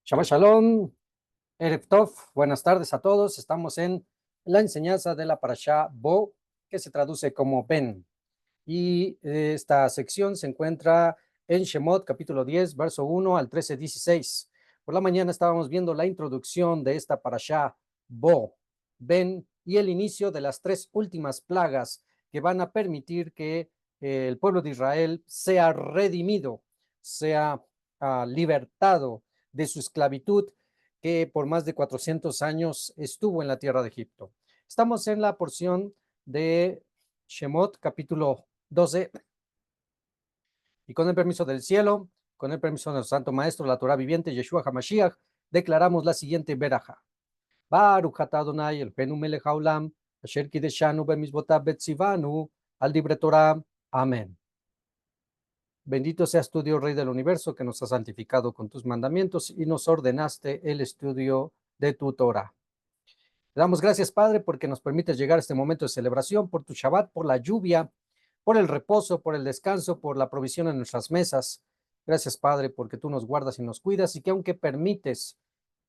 Shabbat Shalom, Erev Tov, buenas tardes a todos. Estamos en la enseñanza de la Parashá Bo, que se traduce como ven. Y esta sección se encuentra en Shemot, capítulo 10, verso 1 al 13-16. Por la mañana estábamos viendo la introducción de esta Parashá Bo, ven, y el inicio de las tres últimas plagas que van a permitir que el pueblo de Israel sea redimido, sea libertado de su esclavitud que por más de 400 años estuvo en la tierra de Egipto. Estamos en la porción de Shemot, capítulo 12, y con el permiso del cielo, con el permiso de nuestro santo maestro, la Torah viviente, Yeshua HaMashiach, declaramos la siguiente veraja. Baruch atah Adonai Eloheinu melech haolam, asher kideshanu bemizvotav betzivanu, al libre Torah. Amén. Bendito seas tú, Dios Rey del universo, que nos has santificado con tus mandamientos y nos ordenaste el estudio de tu Torah. Te damos gracias, Padre, porque nos permites llegar a este momento de celebración, por tu Shabbat, por la lluvia, por el reposo, por el descanso, por la provisión en nuestras mesas. Gracias, Padre, porque tú nos guardas y nos cuidas y que aunque permites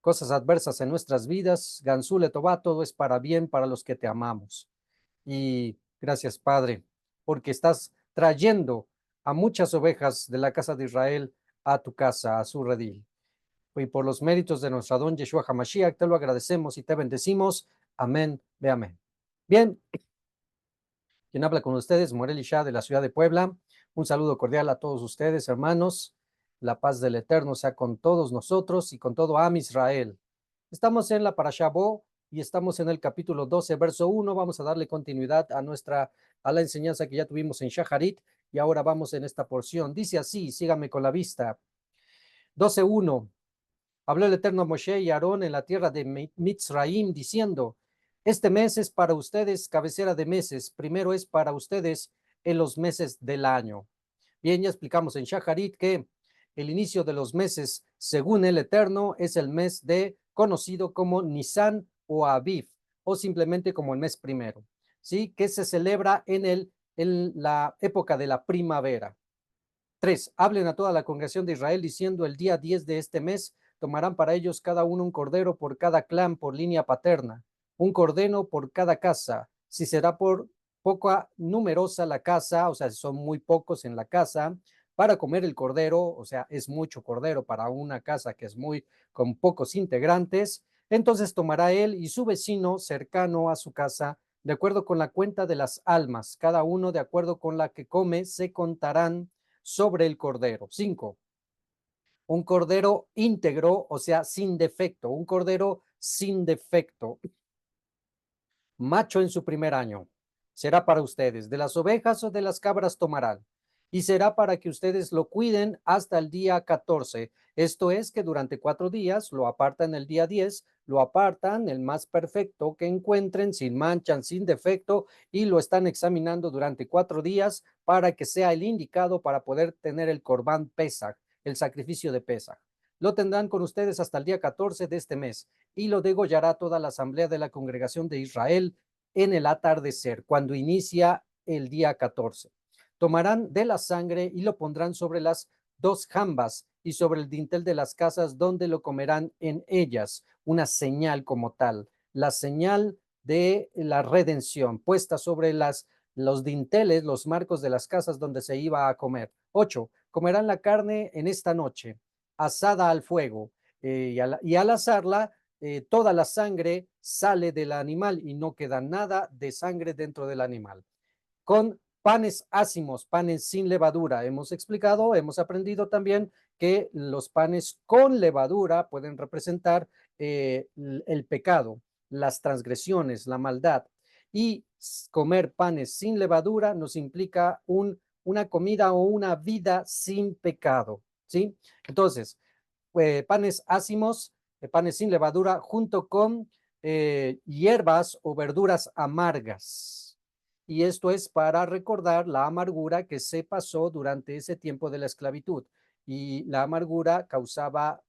cosas adversas en nuestras vidas, Ganzule Tobá, todo es para bien para los que te amamos. Y gracias, Padre, porque estás trayendo a muchas ovejas de la casa de Israel a tu casa, a su redil. Y por los méritos de nuestro Adón Yeshua HaMashiach, te lo agradecemos y te bendecimos. Amén, ve amén. Bien, quien habla con ustedes, Morel Isha de la ciudad de Puebla. Un saludo cordial a todos ustedes, hermanos. La paz del Eterno sea con todos nosotros y con todo Am Israel. Estamos en la Parashá Bo y estamos en el capítulo 12, verso 1. Vamos a darle continuidad a la enseñanza que ya tuvimos en Shaharit y ahora vamos en esta porción. Dice así, sígame con la vista. 12:1. Habló el Eterno a Moshe y Aarón en la tierra de Mitzraim, diciendo: este mes es para ustedes cabecera de meses, primero es para ustedes en los meses del año. Bien, ya explicamos en Shaharit que el inicio de los meses, según el Eterno, es el mes de conocido como Nisan o Aviv, o simplemente como el mes primero, ¿sí? Que se celebra en la época de la primavera. 3. Hablen a toda la congregación de Israel diciendo: el día 10 de este mes tomarán para ellos cada uno un cordero por cada clan, por línea paterna, un cordero por cada casa. Si será por poca numerosa la casa, o sea, si son muy pocos en la casa, para comer el cordero, o sea, es mucho cordero para una casa que es muy con pocos integrantes, entonces tomará él y su vecino cercano a su casa, de acuerdo con la cuenta de las almas, cada uno de acuerdo con la que come, se contarán sobre el cordero. 5. Un cordero íntegro, o sea, sin defecto, un cordero sin defecto, macho en su primer año, será para ustedes. De las ovejas o de las cabras tomarán, y será para que ustedes lo cuiden hasta el día 14. Esto es que durante 4 días lo apartan el día 10, lo apartan el más perfecto que encuentren, sin mancha, sin defecto, y lo están examinando durante 4 días para que sea el indicado para poder tener el Corbán Pesach, el sacrificio de Pesach. Lo tendrán con ustedes hasta el día 14 de este mes y lo degollará toda la asamblea de la congregación de Israel en el atardecer, cuando inicia el día 14. Tomarán de la sangre y lo pondrán sobre las 2 jambas y sobre el dintel de las casas donde lo comerán en ellas, una señal como tal, la señal de la redención puesta sobre los dinteles, los marcos de las casas donde se iba a comer. 8. Comerán la carne en esta noche, asada al fuego, y al asarla, toda la sangre sale del animal y no queda nada de sangre dentro del animal. Con panes ácimos, panes sin levadura. Hemos explicado, hemos aprendido también que los panes con levadura pueden representar el pecado, las transgresiones, la maldad. Y comer panes sin levadura nos implica una comida o una vida sin pecado, ¿sí? Entonces, panes ácimos, panes sin levadura, junto con hierbas o verduras amargas. Y esto es para recordar la amargura que se pasó durante ese tiempo de la esclavitud. Y la amargura causaba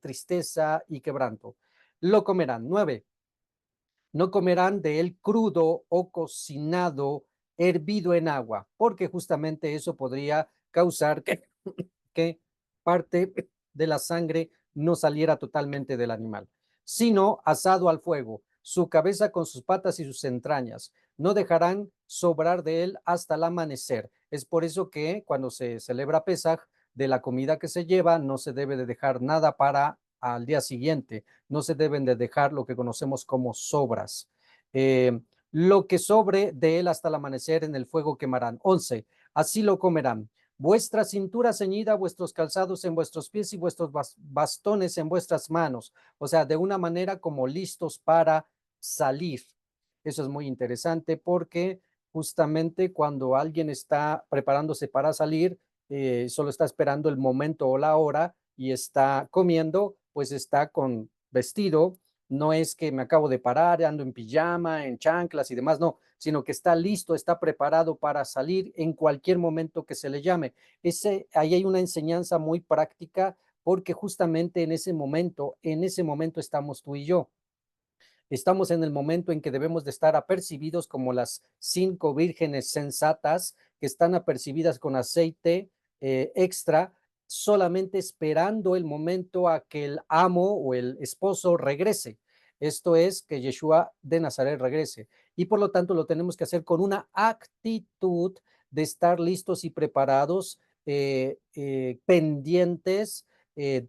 tristeza y quebranto. Lo comerán. 9. No comerán de él crudo o cocinado, hervido en agua, porque justamente eso podría causar que parte de la sangre no saliera totalmente del animal, sino asado al fuego, su cabeza con sus patas y sus entrañas. No dejarán sobrar de él hasta el amanecer. Es por eso que cuando se celebra Pesaj, de la comida que se lleva, no se debe de dejar nada para al día siguiente. No se deben de dejar lo que conocemos como sobras. Lo que sobre de él hasta el amanecer en el fuego quemarán. 11. Así lo comerán. Vuestra cintura ceñida, vuestros calzados en vuestros pies y vuestros bastones en vuestras manos. O sea, de una manera como listos para salir. Eso es muy interesante porque justamente cuando alguien está preparándose para salir, solo está esperando el momento o la hora y está comiendo, pues está con vestido. No es que me acabo de parar, ando en pijama, en chanclas y demás, no, sino que está listo, está preparado para salir en cualquier momento que se le llame. Ahí hay una enseñanza muy práctica porque justamente en ese momento estamos tú y yo. Estamos en el momento en que debemos de estar apercibidos como las 5 vírgenes sensatas que están apercibidas con aceite extra, solamente esperando el momento a que el amo o el esposo regrese. Esto es que Yeshua de Nazaret regrese. Y por lo tanto lo tenemos que hacer con una actitud de estar listos y preparados, pendientes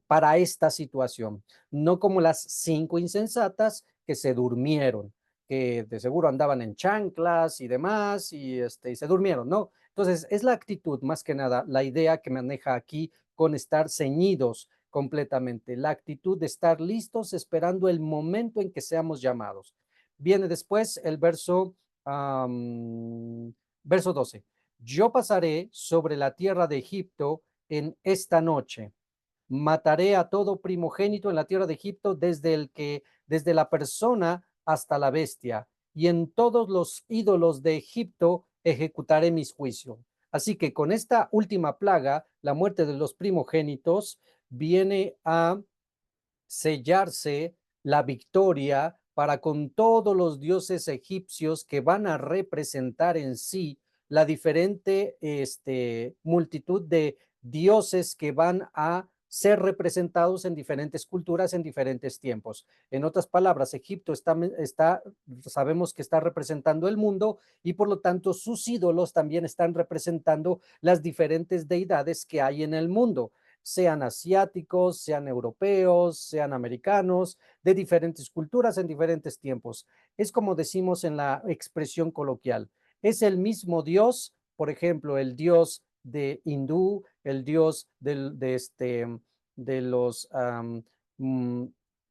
para esta situación. No como las 5 insensatas que se durmieron, que de seguro andaban en chanclas y demás, y se durmieron, ¿no? Entonces, es la actitud, más que nada, la idea que maneja aquí con estar ceñidos completamente, la actitud de estar listos esperando el momento en que seamos llamados. Viene después el verso 12. Yo pasaré sobre la tierra de Egipto en esta noche. Mataré a todo primogénito en la tierra de Egipto, desde la persona hasta la bestia, y en todos los ídolos de Egipto ejecutaré mis juicios. Así que con esta última plaga, la muerte de los primogénitos, viene a sellarse la victoria para con todos los dioses egipcios que van a representar en sí la diferente multitud de dioses que van a ser representados en diferentes culturas en diferentes tiempos. En otras palabras, Egipto sabemos que está representando el mundo y por lo tanto sus ídolos también están representando las diferentes deidades que hay en el mundo, sean asiáticos, sean europeos, sean americanos, de diferentes culturas en diferentes tiempos. Es como decimos en la expresión coloquial. Es el mismo Dios, por ejemplo, el Dios de hindú, el Dios de los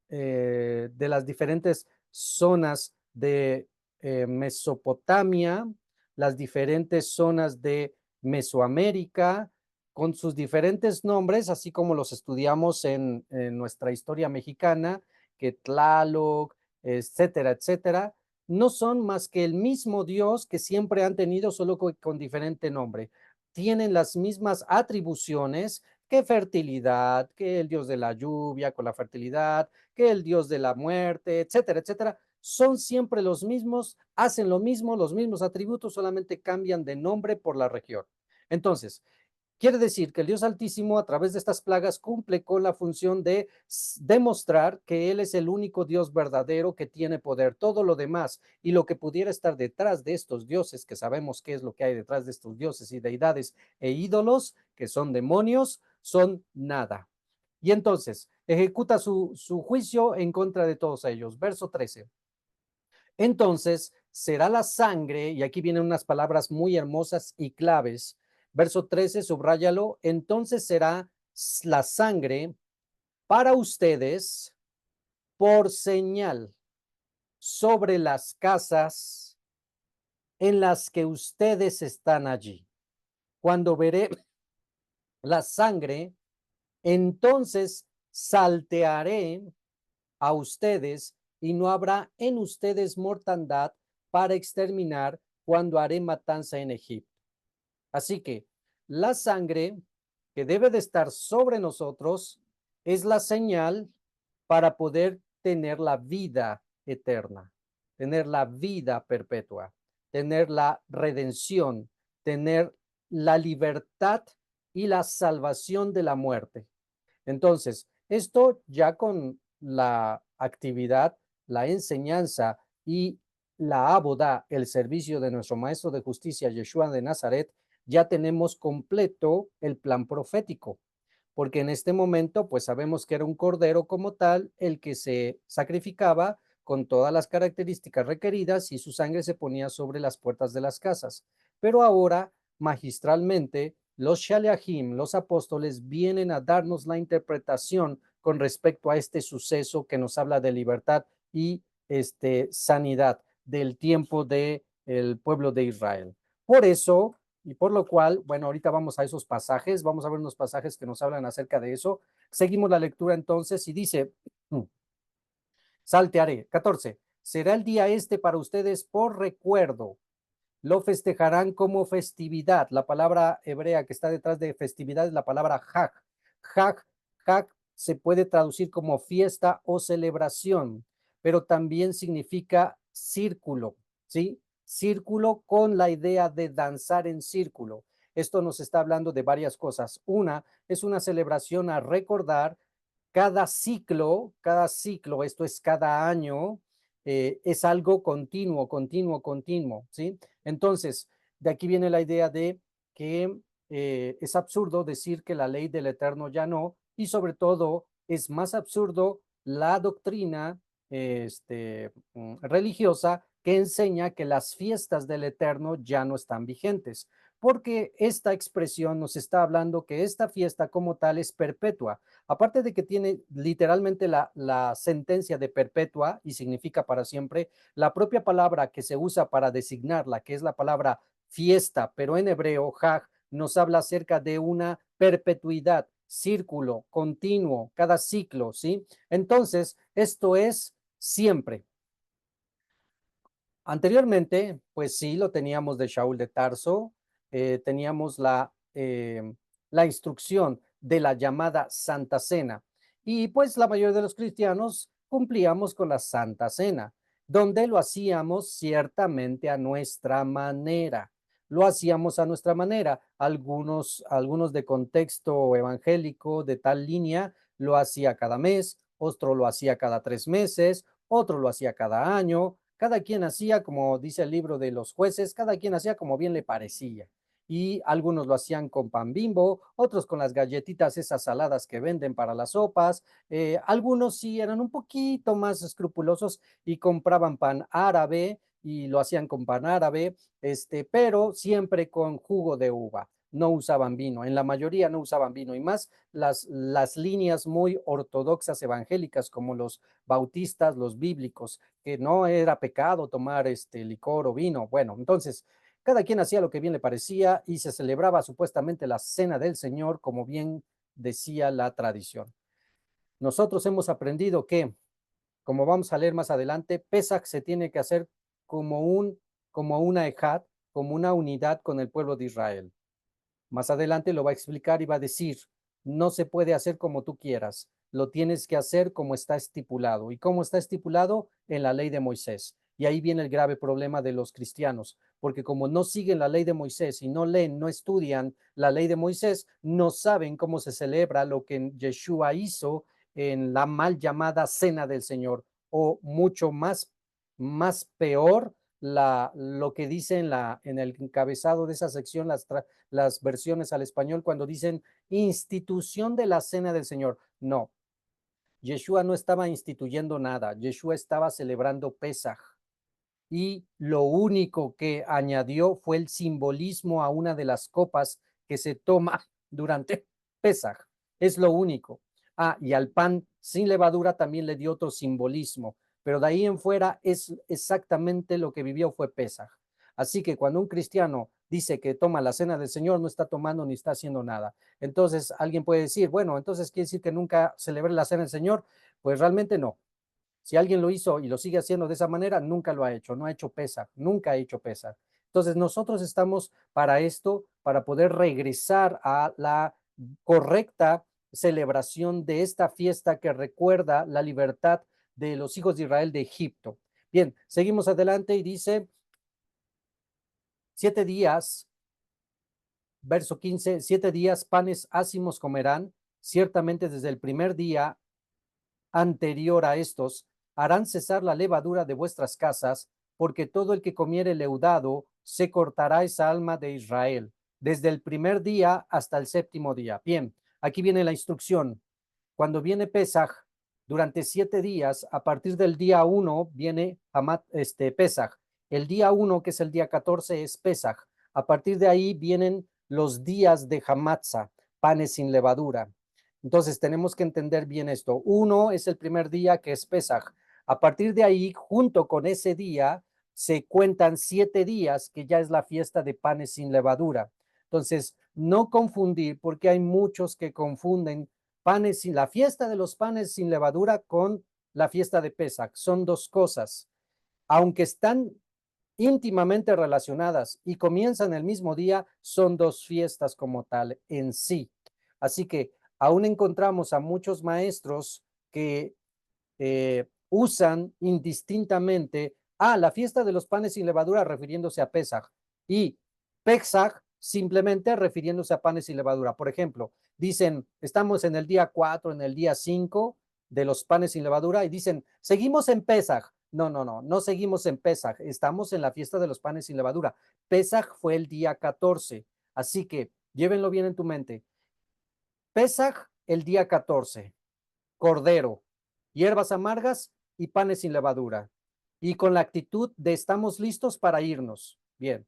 de las diferentes zonas de Mesopotamia, las diferentes zonas de Mesoamérica, con sus diferentes nombres, así como los estudiamos en nuestra historia mexicana, que Tlaloc, etcétera, etcétera, no son más que el mismo Dios que siempre han tenido, solo con diferente nombre. Tienen las mismas atribuciones que fertilidad, que el Dios de la lluvia con la fertilidad, que el Dios de la muerte, etcétera, etcétera. Son siempre los mismos, hacen lo mismo, los mismos atributos, solamente cambian de nombre por la región. Entonces, quiere decir que el Dios Altísimo, a través de estas plagas, cumple con la función de demostrar que Él es el único Dios verdadero que tiene poder. Todo lo demás y lo que pudiera estar detrás de estos dioses, que sabemos qué es lo que hay detrás de estos dioses y deidades e ídolos, que son demonios, son nada. Y entonces ejecuta su juicio en contra de todos ellos. Verso 13. Entonces será la sangre, y aquí vienen unas palabras muy hermosas y claves. Verso 13, subráyalo. Entonces será la sangre para ustedes por señal sobre las casas en las que ustedes están allí. Cuando veré la sangre, entonces saltearé a ustedes y no habrá en ustedes mortandad para exterminar cuando haré matanza en Egipto. Así que la sangre que debe de estar sobre nosotros es la señal para poder tener la vida eterna, tener la vida perpetua, tener la redención, tener la libertad y la salvación de la muerte. Entonces, Esto ya con la actividad, la enseñanza y la abodá, el servicio de nuestro Maestro de Justicia, Yeshua de Nazaret, ya tenemos completo el plan profético, porque en este momento pues sabemos que era un cordero como tal el que se sacrificaba con todas las características requeridas y su sangre se ponía sobre las puertas de las casas. Pero ahora, magistralmente, los Shaliachim, los apóstoles, vienen a darnos la interpretación con respecto a este suceso que nos habla de libertad y sanidad del tiempo del pueblo de Israel. Por eso, y por lo cual, bueno, ahorita vamos a esos pasajes, vamos a ver unos pasajes que nos hablan acerca de eso. Seguimos la lectura entonces y dice, saltearé, 14, será el día este para ustedes por recuerdo, lo festejarán como festividad. La palabra hebrea que está detrás de festividad es la palabra hag. Hag, hag se puede traducir como fiesta o celebración, pero también significa círculo, ¿sí? Círculo con la idea de danzar en círculo. Esto nos está hablando de varias cosas. Una es una celebración a recordar cada ciclo, esto es cada año, es algo continuo, continuo, continuo, ¿sí? Entonces, de aquí viene la idea de que es absurdo decir que la ley del eterno ya no, y sobre todo es más absurdo la doctrina religiosa que enseña que las fiestas del eterno ya no están vigentes, porque esta expresión nos está hablando que esta fiesta como tal es perpetua. Aparte de que tiene literalmente la sentencia de perpetua y significa para siempre, la propia palabra que se usa para designarla, que es la palabra fiesta, pero en hebreo, hag, nos habla acerca de una perpetuidad, círculo, continuo, cada ciclo, ¿sí? Entonces, esto es siempre. Anteriormente, pues sí, lo teníamos de Shaul de Tarso, teníamos la instrucción de la llamada Santa Cena. Y pues la mayoría de los cristianos cumplíamos con la Santa Cena, donde lo hacíamos ciertamente a nuestra manera. Lo hacíamos a nuestra manera. Algunos de contexto evangélico de tal línea lo hacía cada mes, otro lo hacía cada 3 meses, otro lo hacía cada año. Cada quien hacía, como dice el libro de los jueces, cada quien hacía como bien le parecía. Y algunos lo hacían con pan Bimbo, otros con las galletitas esas saladas que venden para las sopas. Algunos sí eran un poquito más escrupulosos y compraban pan árabe y lo hacían con pan árabe, pero siempre con jugo de uva. No usaban vino, en la mayoría no usaban vino, y más las líneas muy ortodoxas evangélicas como los bautistas, los bíblicos, que no era pecado tomar licor o vino. Bueno, entonces cada quien hacía lo que bien le parecía y se celebraba supuestamente la cena del Señor, como bien decía la tradición. Nosotros hemos aprendido que, como vamos a leer más adelante, Pesach se tiene que hacer como una ejad, como una unidad con el pueblo de Israel. Más adelante lo va a explicar y va a decir, no se puede hacer como tú quieras, lo tienes que hacer como está estipulado. ¿Y cómo está estipulado? En la ley de Moisés. Y ahí viene el grave problema de los cristianos, porque como no siguen la ley de Moisés y no leen, no estudian la ley de Moisés, no saben cómo se celebra lo que Yeshua hizo en la mal llamada Cena del Señor, o mucho más peor, lo que dice en el encabezado de esa sección, las versiones al español, cuando dicen institución de la Cena del Señor. No, Yeshua no estaba instituyendo nada, Yeshua estaba celebrando Pesaj. Y lo único que añadió fue el simbolismo a una de las copas que se toma durante Pesaj. Es lo único. Ah, y al pan sin levadura también le dio otro simbolismo, pero de ahí en fuera es exactamente lo que vivió fue Pesaj. Así que cuando un cristiano dice que toma la cena del Señor, no está tomando ni está haciendo nada. Entonces alguien puede decir, bueno, entonces quiere decir que nunca celebré la cena del Señor. Pues realmente no. Si alguien lo hizo y lo sigue haciendo de esa manera, nunca lo ha hecho, no ha hecho Pesaj, nunca ha hecho Pesaj. Entonces nosotros estamos para esto, para poder regresar a la correcta celebración de esta fiesta que recuerda la libertad de los hijos de Israel de Egipto. Bien, seguimos adelante y dice, 7 días, verso 15, 7 días panes ácimos comerán, ciertamente desde el primer día anterior a estos, harán cesar la levadura de vuestras casas, porque todo el que comiere leudado se cortará esa alma de Israel, desde el primer día hasta el séptimo día. Bien, aquí viene la instrucción. Cuando viene Pesaj, durante 7 días, a partir del día 1 viene Pesaj. El día 1, que es el día 14, es Pesaj. A partir de ahí vienen los días de Hamatza, panes sin levadura. Entonces tenemos que entender bien esto. 1 es el primer día, que es Pesaj. A partir de ahí, junto con ese día, se cuentan 7 días, que ya es la fiesta de panes sin levadura. Entonces, no confundir, porque hay muchos que confunden la fiesta de los panes sin levadura con la fiesta de Pesach. Son dos cosas. Aunque están íntimamente relacionadas y comienzan el mismo día, son dos fiestas como tal en sí. Así que aún encontramos a muchos maestros que usan indistintamente la fiesta de los panes sin levadura refiriéndose a Pesaj y Pesaj simplemente refiriéndose a panes sin levadura. Por ejemplo, dicen, estamos en el día 4, en el día 5 de los panes sin levadura y dicen, seguimos en Pesaj. No seguimos en Pesaj, estamos en la fiesta de los panes sin levadura. Pesaj fue el día 14, así que llévenlo bien en tu mente. Pesaj el día 14, cordero, hierbas amargas y panes sin levadura. Y con la actitud de estamos listos para irnos. Bien.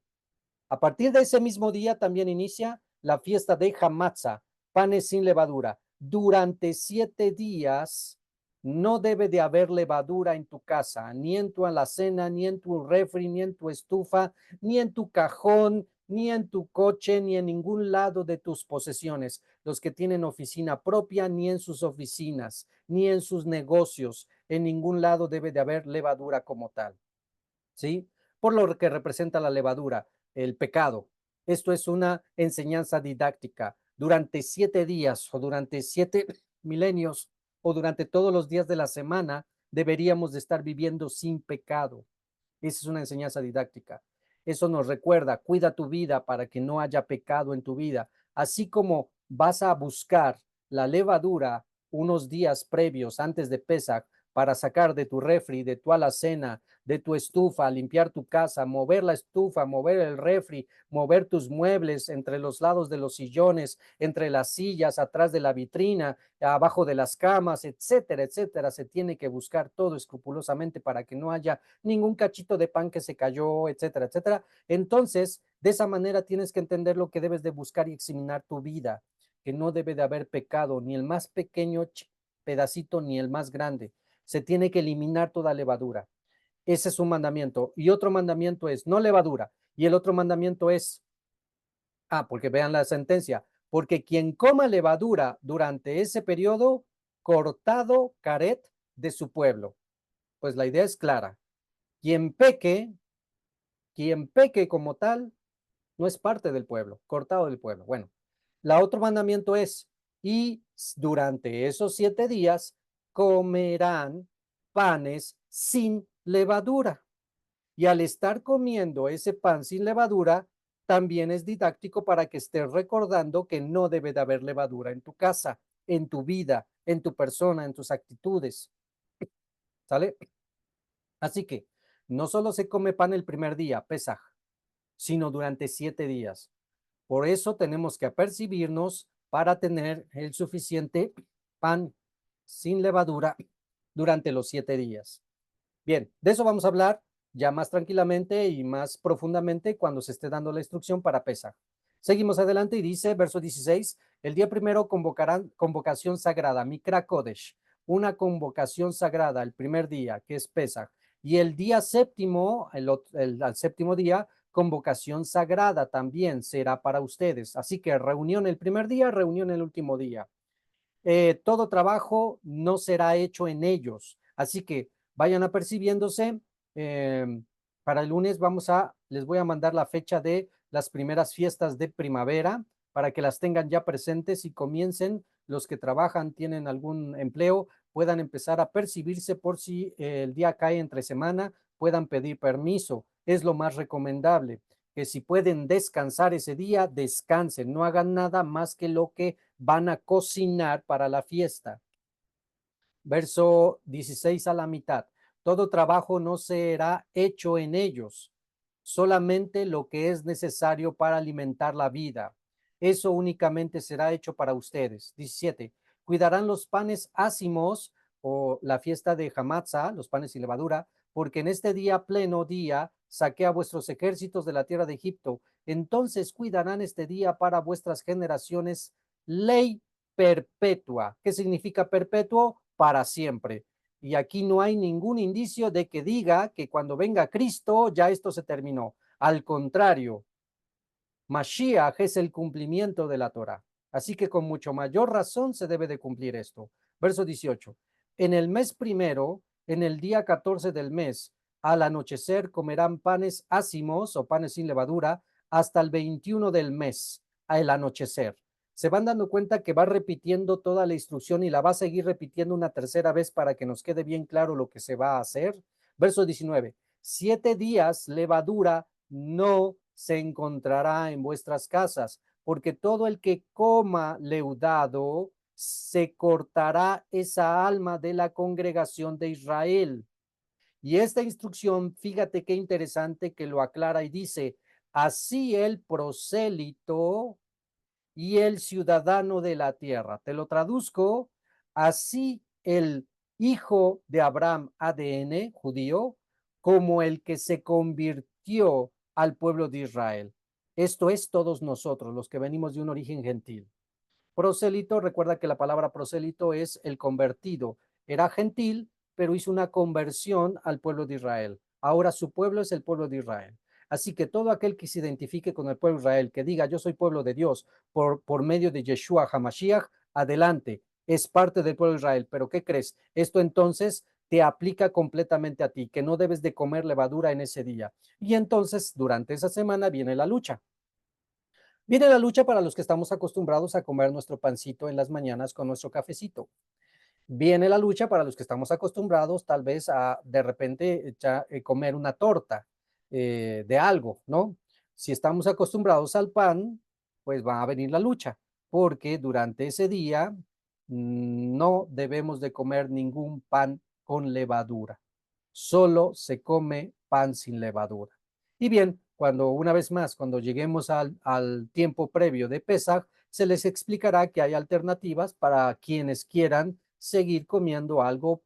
A partir de ese mismo día también inicia la fiesta de Hamatza, panes sin levadura. Durante 7 días no debe de haber levadura en tu casa, ni en tu alacena, ni en tu refri, ni en tu estufa, ni en tu cajón, ni en tu coche, ni en ningún lado de tus posesiones. Los que tienen oficina propia, ni en sus oficinas, ni en sus negocios. En ningún lado debe de haber levadura como tal. ¿Sí? Por lo que representa la levadura, el pecado. Esto es una enseñanza didáctica. Durante 7 días o durante 7 milenios o durante todos los días de la semana deberíamos de estar viviendo sin pecado. Esa es una enseñanza didáctica. Eso nos recuerda, cuida tu vida para que no haya pecado en tu vida. Así como vas a buscar la levadura unos días previos antes de Pesach para sacar de tu refri, de tu alacena, de tu estufa, limpiar tu casa, mover la estufa, mover el refri, mover tus muebles entre los lados de los sillones, entre las sillas, atrás de la vitrina, abajo de las camas, etcétera, etcétera. Se tiene que buscar todo escrupulosamente para que no haya ningún cachito de pan que se cayó, etcétera, etcétera. Entonces, de esa manera tienes que entender lo que debes de buscar y examinar tu vida, que no debe de haber pecado, ni el más pequeño pedacito, ni el más grande. Se tiene que eliminar toda levadura. Ese es un mandamiento. Y otro mandamiento es no levadura. Y el otro mandamiento es, porque vean la sentencia, porque quien coma levadura durante ese periodo, cortado caret de su pueblo. Pues la idea es clara. Quien peque, quien peque como tal, no es parte del pueblo, cortado del pueblo. Bueno, la otro mandamiento es, y durante esos 7 días comerán panes sin levadura. Y al estar comiendo ese pan sin levadura, también es didáctico para que estés recordando que no debe de haber levadura en tu casa, en tu vida, en tu persona, en tus actitudes. ¿Sale? Así que no solo se come pan el primer día, Pesaj, sino durante 7 días. Por eso tenemos que apercibirnos para tener el suficiente pan sin levadura durante los 7 días. Bien, de eso vamos a hablar ya más tranquilamente y más profundamente cuando se esté dando la instrucción para Pesaj. Seguimos adelante y dice, verso 16, el día primero convocarán convocación sagrada, Mikra Kodesh, una convocación sagrada el primer día, que es Pesaj, y el día séptimo, al séptimo día, convocación sagrada también será para ustedes. Así que reunión el primer día, reunión el último día. Todo trabajo no será hecho en ellos. Así que vayan apercibiéndose. Para el lunes les voy a mandar la fecha de las primeras fiestas de primavera para que las tengan ya presentes y comiencen los que trabajan, tienen algún empleo, puedan empezar a percibirse por si el día cae entre semana, puedan pedir permiso. Es lo más recomendable, que si pueden descansar ese día, descansen, no hagan nada más que lo que van a cocinar para la fiesta. Verso 16 a la mitad. Todo trabajo no será hecho en ellos, solamente lo que es necesario para alimentar la vida. Eso únicamente será hecho para ustedes. 17. Cuidarán los panes ácimos o la fiesta de Hamatza, los panes sin levadura, porque en este día pleno día saqué a vuestros ejércitos de la tierra de Egipto. Entonces cuidarán este día para vuestras generaciones ley perpetua. ¿Qué significa perpetuo? Para siempre. Y aquí no hay ningún indicio de que diga que cuando venga Cristo ya esto se terminó. Al contrario, Mashiach es el cumplimiento de la Torah. Así que con mucho mayor razón se debe de cumplir esto. Verso 18. En el mes primero, en el día 14 del mes, al anochecer comerán panes ácimos o panes sin levadura hasta el 21 del mes, al anochecer. Se van dando cuenta que va repitiendo toda la instrucción y la va a seguir repitiendo una tercera vez para que nos quede bien claro lo que se va a hacer. Verso 19. 7 días levadura no se encontrará en vuestras casas, porque todo el que coma leudado se cortará esa alma de la congregación de Israel. Y esta instrucción, fíjate qué interesante que lo aclara y dice, así el prosélito y el ciudadano de la tierra. Te lo traduzco, así el hijo de Abraham, ADN judío, como el que se convirtió al pueblo de Israel. Esto es todos nosotros, los que venimos de un origen gentil. Prosélito, recuerda que la palabra prosélito es el convertido. Era gentil, pero hizo una conversión al pueblo de Israel. Ahora su pueblo es el pueblo de Israel. Así que todo aquel que se identifique con el pueblo de Israel, que diga yo soy pueblo de Dios por medio de Yeshua HaMashiach, adelante, es parte del pueblo de Israel. Pero ¿qué crees? Esto entonces te aplica completamente a ti, que no debes de comer levadura en ese día. Y entonces durante esa semana viene la lucha. Viene la lucha para los que estamos acostumbrados a comer nuestro pancito en las mañanas con nuestro cafecito. Viene la lucha para los que estamos acostumbrados tal vez a de repente comer una torta de algo, ¿no? Si estamos acostumbrados al pan, pues va a venir la lucha, porque durante ese día no debemos de comer ningún pan con levadura. Solo se come pan sin levadura. Y bien, cuando una vez más, cuando lleguemos al tiempo previo de Pesaj, se les explicará que hay alternativas para quienes quieran seguir comiendo algo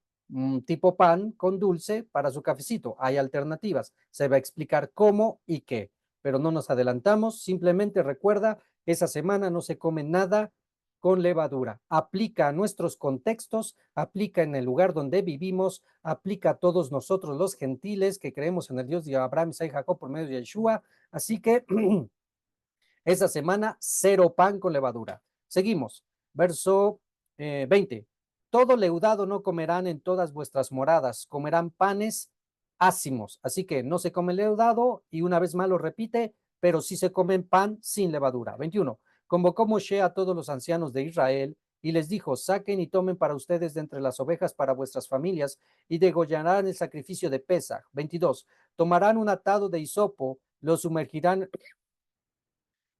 tipo pan con dulce para su cafecito. Hay alternativas. Se va a explicar cómo y qué, pero no nos adelantamos. Simplemente recuerda, esa semana no se come nada con levadura. Aplica a nuestros contextos, aplica en el lugar donde vivimos, aplica a todos nosotros los gentiles que creemos en el Dios de Abraham, Isaac y Jacob por medio de Yeshua. Así que esa semana cero pan con levadura. Seguimos. Verso 20. Todo leudado no comerán en todas vuestras moradas, comerán panes ácimos. Así que no se come leudado y una vez más lo repite, pero sí se comen pan sin levadura. 21. Convocó Moshe a todos los ancianos de Israel y les dijo, saquen y tomen para ustedes de entre las ovejas para vuestras familias y degollarán el sacrificio de Pesaj. 22. Tomarán un atado de hisopo, lo sumergirán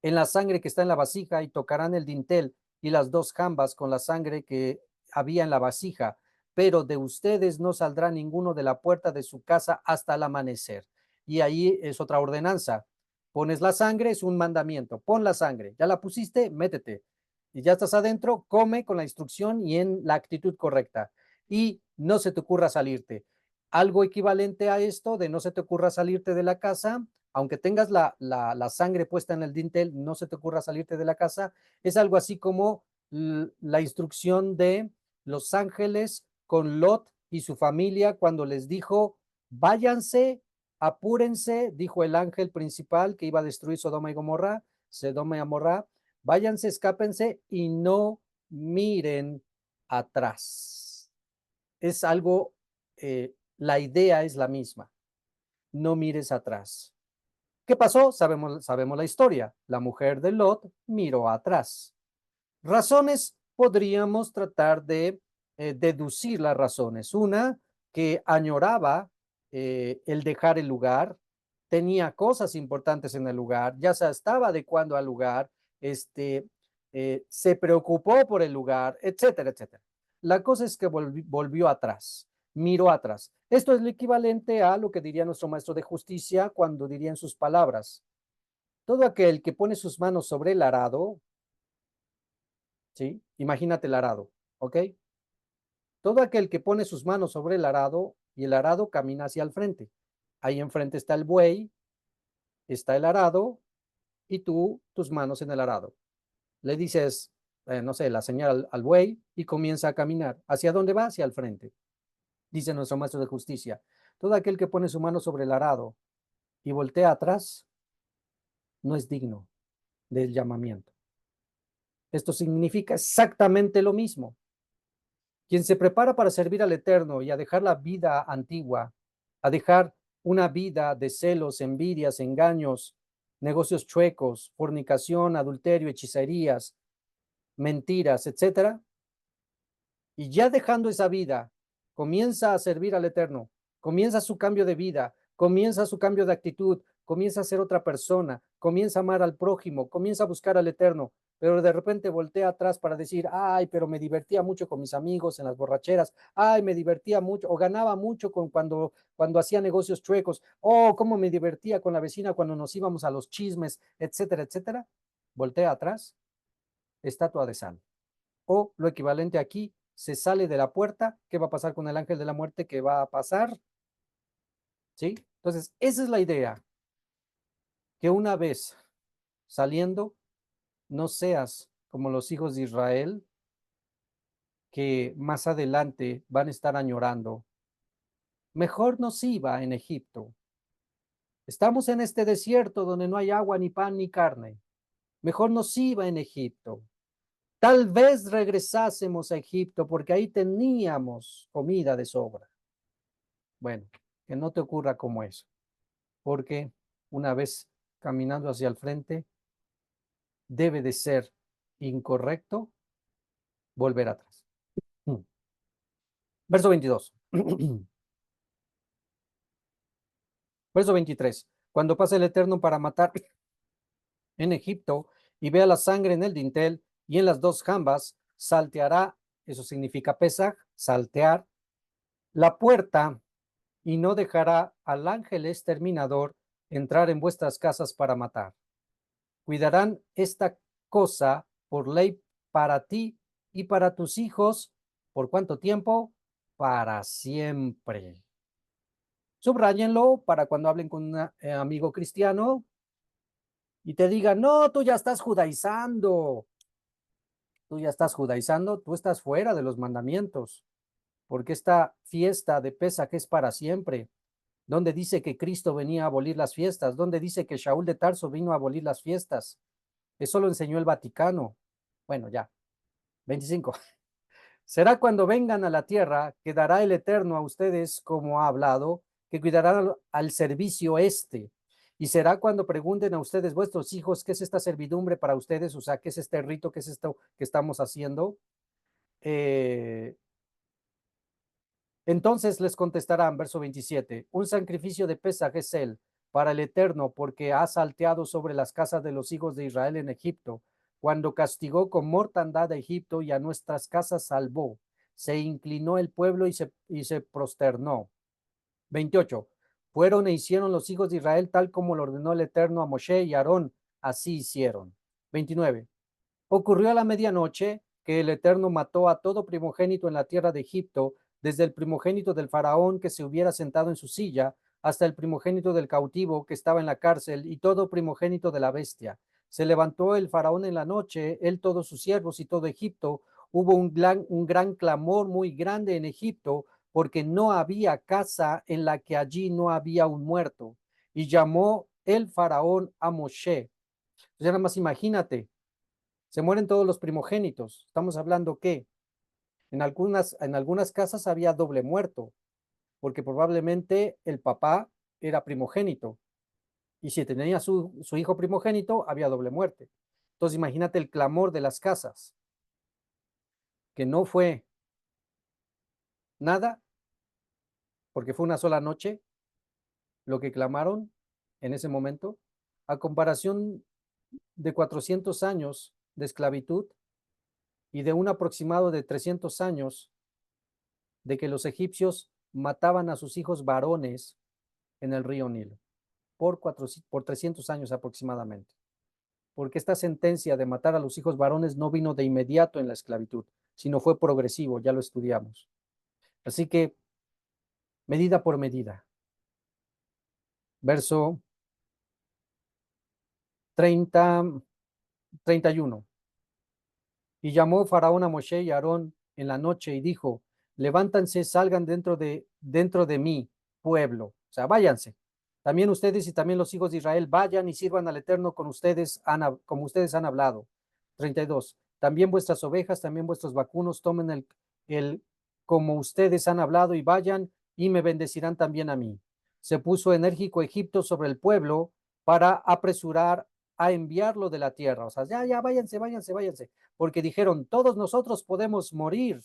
en la sangre que está en la vasija y tocarán el dintel y las dos jambas con la sangre que había en la vasija, pero de ustedes no saldrá ninguno de la puerta de su casa hasta el amanecer. Y ahí es otra ordenanza. Pones la sangre, es un mandamiento. Pon la sangre. Ya la pusiste, métete. Y ya estás adentro, come con la instrucción y en la actitud correcta. Y no se te ocurra salirte. Algo equivalente a esto de no se te ocurra salirte de la casa, aunque tengas la sangre puesta en el dintel, no se te ocurra salirte de la casa, es algo así como la instrucción de los ángeles con Lot y su familia cuando les dijo, váyanse, apúrense, dijo el ángel principal que iba a destruir Sodoma y Gomorra, Sodoma y Gomorra, váyanse, escápense y no miren atrás. Es algo, la idea es la misma, no mires atrás. ¿Qué pasó? Sabemos la historia. La mujer de Lot miró atrás. Razones, podríamos tratar de deducir las razones. Una, que añoraba el dejar el lugar, tenía cosas importantes en el lugar, ya se estaba adecuando al lugar, se preocupó por el lugar, etcétera, etcétera. La cosa es que volvió atrás, miró atrás. Esto es lo equivalente a lo que diría nuestro maestro de justicia cuando diría en sus palabras: todo aquel que pone sus manos sobre el arado, ¿sí? Imagínate el arado, ¿ok? Todo aquel que pone sus manos sobre el arado y el arado camina hacia el frente. Ahí enfrente está el buey, está el arado y tú, tus manos en el arado. Le dices, no sé, la señal al buey y comienza a caminar. ¿Hacia dónde va? Hacia el frente. Dice nuestro maestro de justicia: todo aquel que pone su mano sobre el arado y voltea atrás no es digno del llamamiento. Esto significa exactamente lo mismo. Quien se prepara para servir al Eterno y a dejar la vida antigua, a dejar una vida de celos, envidias, engaños, negocios chuecos, fornicación, adulterio, hechicerías, mentiras, etcétera, y ya dejando esa vida, comienza a servir al Eterno, comienza su cambio de vida, comienza su cambio de actitud, comienza a ser otra persona, comienza a amar al prójimo, comienza a buscar al Eterno, pero de repente voltea atrás para decir: ay, pero me divertía mucho con mis amigos en las borracheras, ay, me divertía mucho, o ganaba mucho cuando hacía negocios chuecos, oh, cómo me divertía con la vecina cuando nos íbamos a los chismes, etcétera, etcétera. Voltea atrás, estatua de sal. O lo equivalente aquí: se sale de la puerta. ¿Qué va a pasar con el ángel de la muerte? ¿Qué va a pasar? ¿Sí? Entonces, esa es la idea, que una vez saliendo, no seas como los hijos de Israel, que más adelante van a estar añorando: mejor nos iba en Egipto. Estamos en este desierto donde no hay agua, ni pan, ni carne. Mejor nos iba en Egipto. Tal vez regresásemos a Egipto porque ahí teníamos comida de sobra. Bueno, que no te ocurra como eso, porque una vez caminando hacia el frente, debe de ser incorrecto volver atrás. Verso 22. Verso 23. Cuando pase el Eterno para matar en Egipto y vea la sangre en el dintel y en las dos jambas, salteará, eso significa Pesaj, saltear, la puerta, y no dejará al ángel exterminador entrar en vuestras casas para matar. Cuidarán esta cosa por ley para ti y para tus hijos. ¿Por cuánto tiempo? Para siempre. Subrayenlo para cuando hablen con un amigo cristiano y te digan: no, tú ya estás judaizando. Tú ya estás judaizando, tú estás fuera de los mandamientos, porque esta fiesta de Pesaj es para siempre. Donde dice que Cristo venía a abolir las fiestas, donde dice que Shaul de Tarso vino a abolir las fiestas. Eso lo enseñó el Vaticano. Bueno, ya. 25. Será cuando vengan a la tierra que dará el Eterno a ustedes como ha hablado, que cuidarán al servicio este. Y será cuando pregunten a ustedes, vuestros hijos: ¿qué es esta servidumbre para ustedes? O sea, ¿qué es este rito? ¿Qué es esto que estamos haciendo? Eh, Entonces les contestarán, verso 27, un sacrificio de Pesaj es él para el Eterno, porque ha salteado sobre las casas de los hijos de Israel en Egipto, cuando castigó con mortandad a Egipto y a nuestras casas salvó. Se inclinó el pueblo y se prosternó. 28. Fueron e hicieron los hijos de Israel tal como lo ordenó el Eterno a Moshe y Aarón, así hicieron. 29. Ocurrió a la medianoche que el Eterno mató a todo primogénito en la tierra de Egipto, desde el primogénito del faraón que se hubiera sentado en su silla, hasta el primogénito del cautivo que estaba en la cárcel, y todo primogénito de la bestia. Se levantó el faraón en la noche, él, todos sus siervos y todo Egipto. Hubo un gran clamor muy grande en Egipto, porque no había casa en la que allí no había un muerto. Y llamó el faraón a Moshe. Entonces, nada más imagínate, se mueren todos los primogénitos. Estamos hablando que en algunas casas había doble muerto, porque probablemente el papá era primogénito. Y si tenía su hijo primogénito, había doble muerte. Entonces imagínate el clamor de las casas, que no fue nada, porque fue una sola noche lo que clamaron en ese momento, a comparación de 400 años de esclavitud y de un aproximado de 300 años de que los egipcios mataban a sus hijos varones en el río Nilo, por 300 años aproximadamente. Porque esta sentencia de matar a los hijos varones no vino de inmediato en la esclavitud, sino fue progresivo, ya lo estudiamos. Así que, medida por medida. Verso 31. Y llamó Faraón a Moshe y a Aarón en la noche y dijo, levántanse, salgan dentro de mí, pueblo. O sea, váyanse. También ustedes y también los hijos de Israel vayan y sirvan al Eterno como ustedes han hablado. 32. También vuestras ovejas, también vuestros vacunos, tomen como ustedes han hablado y vayan y me bendecirán también a mí. Se puso enérgico Egipto sobre el pueblo para apresurar a enviarlo de la tierra. O sea, ya, váyanse, váyanse, váyanse. Porque dijeron, todos nosotros podemos morir.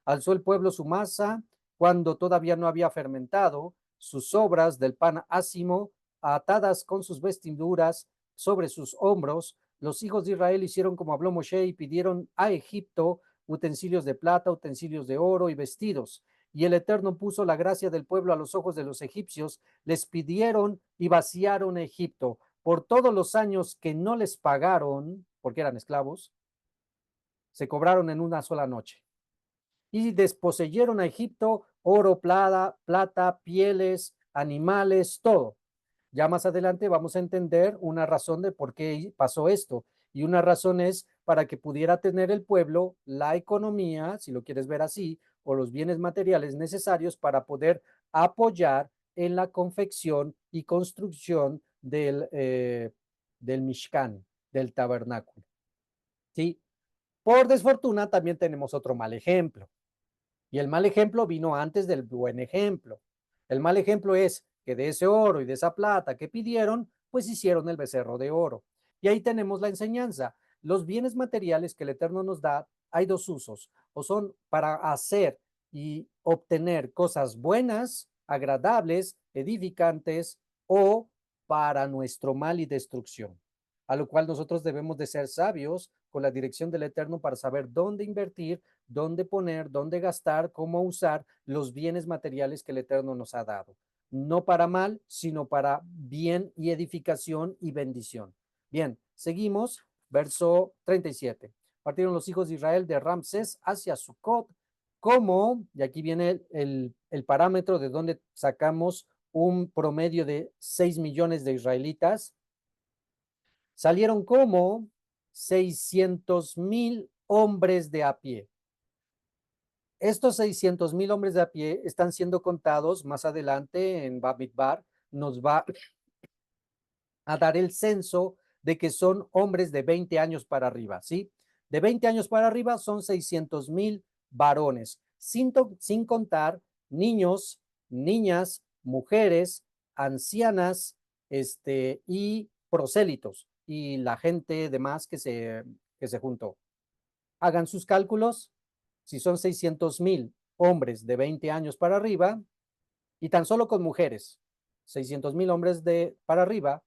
Alzó el pueblo su masa cuando todavía no había fermentado, sus sobras del pan ácimo, atadas con sus vestiduras sobre sus hombros. Los hijos de Israel hicieron como habló Moshe y pidieron a Egipto utensilios de plata, utensilios de oro y vestidos. Y el Eterno puso la gracia del pueblo a los ojos de los egipcios, les pidieron y vaciaron a Egipto. Por todos los años que no les pagaron, porque eran esclavos, se cobraron en una sola noche. Y desposeyeron a Egipto oro, plata, pieles, animales, todo. Ya más adelante vamos a entender una razón de por qué pasó esto. Y una razón es para que pudiera tener el pueblo la economía, si lo quieres ver así, o los bienes materiales necesarios para poder apoyar en la confección y construcción del Mishkan, del tabernáculo. ¿Sí? Por desfortuna, también tenemos otro mal ejemplo. Y el mal ejemplo vino antes del buen ejemplo. El mal ejemplo es que de ese oro y de esa plata que pidieron, pues hicieron el becerro de oro. Y ahí tenemos la enseñanza. Los bienes materiales que el Eterno nos da, hay dos usos. O son para hacer y obtener cosas buenas, agradables, edificantes, o para nuestro mal y destrucción. A lo cual nosotros debemos de ser sabios con la dirección del Eterno para saber dónde invertir, dónde poner, dónde gastar, cómo usar los bienes materiales que el Eterno nos ha dado. No para mal, sino para bien y edificación y bendición. Bien, seguimos, verso 37. Partieron los hijos de Israel de Ramsés hacia Sucot, como, y aquí viene el parámetro de donde sacamos un promedio de 6 millones de israelitas, salieron como 600,000 hombres de a pie. Estos 600,000 hombres de a pie están siendo contados más adelante en Bamidbar. Nos va a dar el censo de que son hombres de 20 años para arriba, ¿sí? De 20 años para arriba son 600,000 varones, sin contar niños, niñas, mujeres, ancianas, y prosélitos y la gente demás que se juntó. Hagan sus cálculos. Si son 600,000 hombres de 20 años para arriba, y tan solo con mujeres, 600,000 hombres para arriba,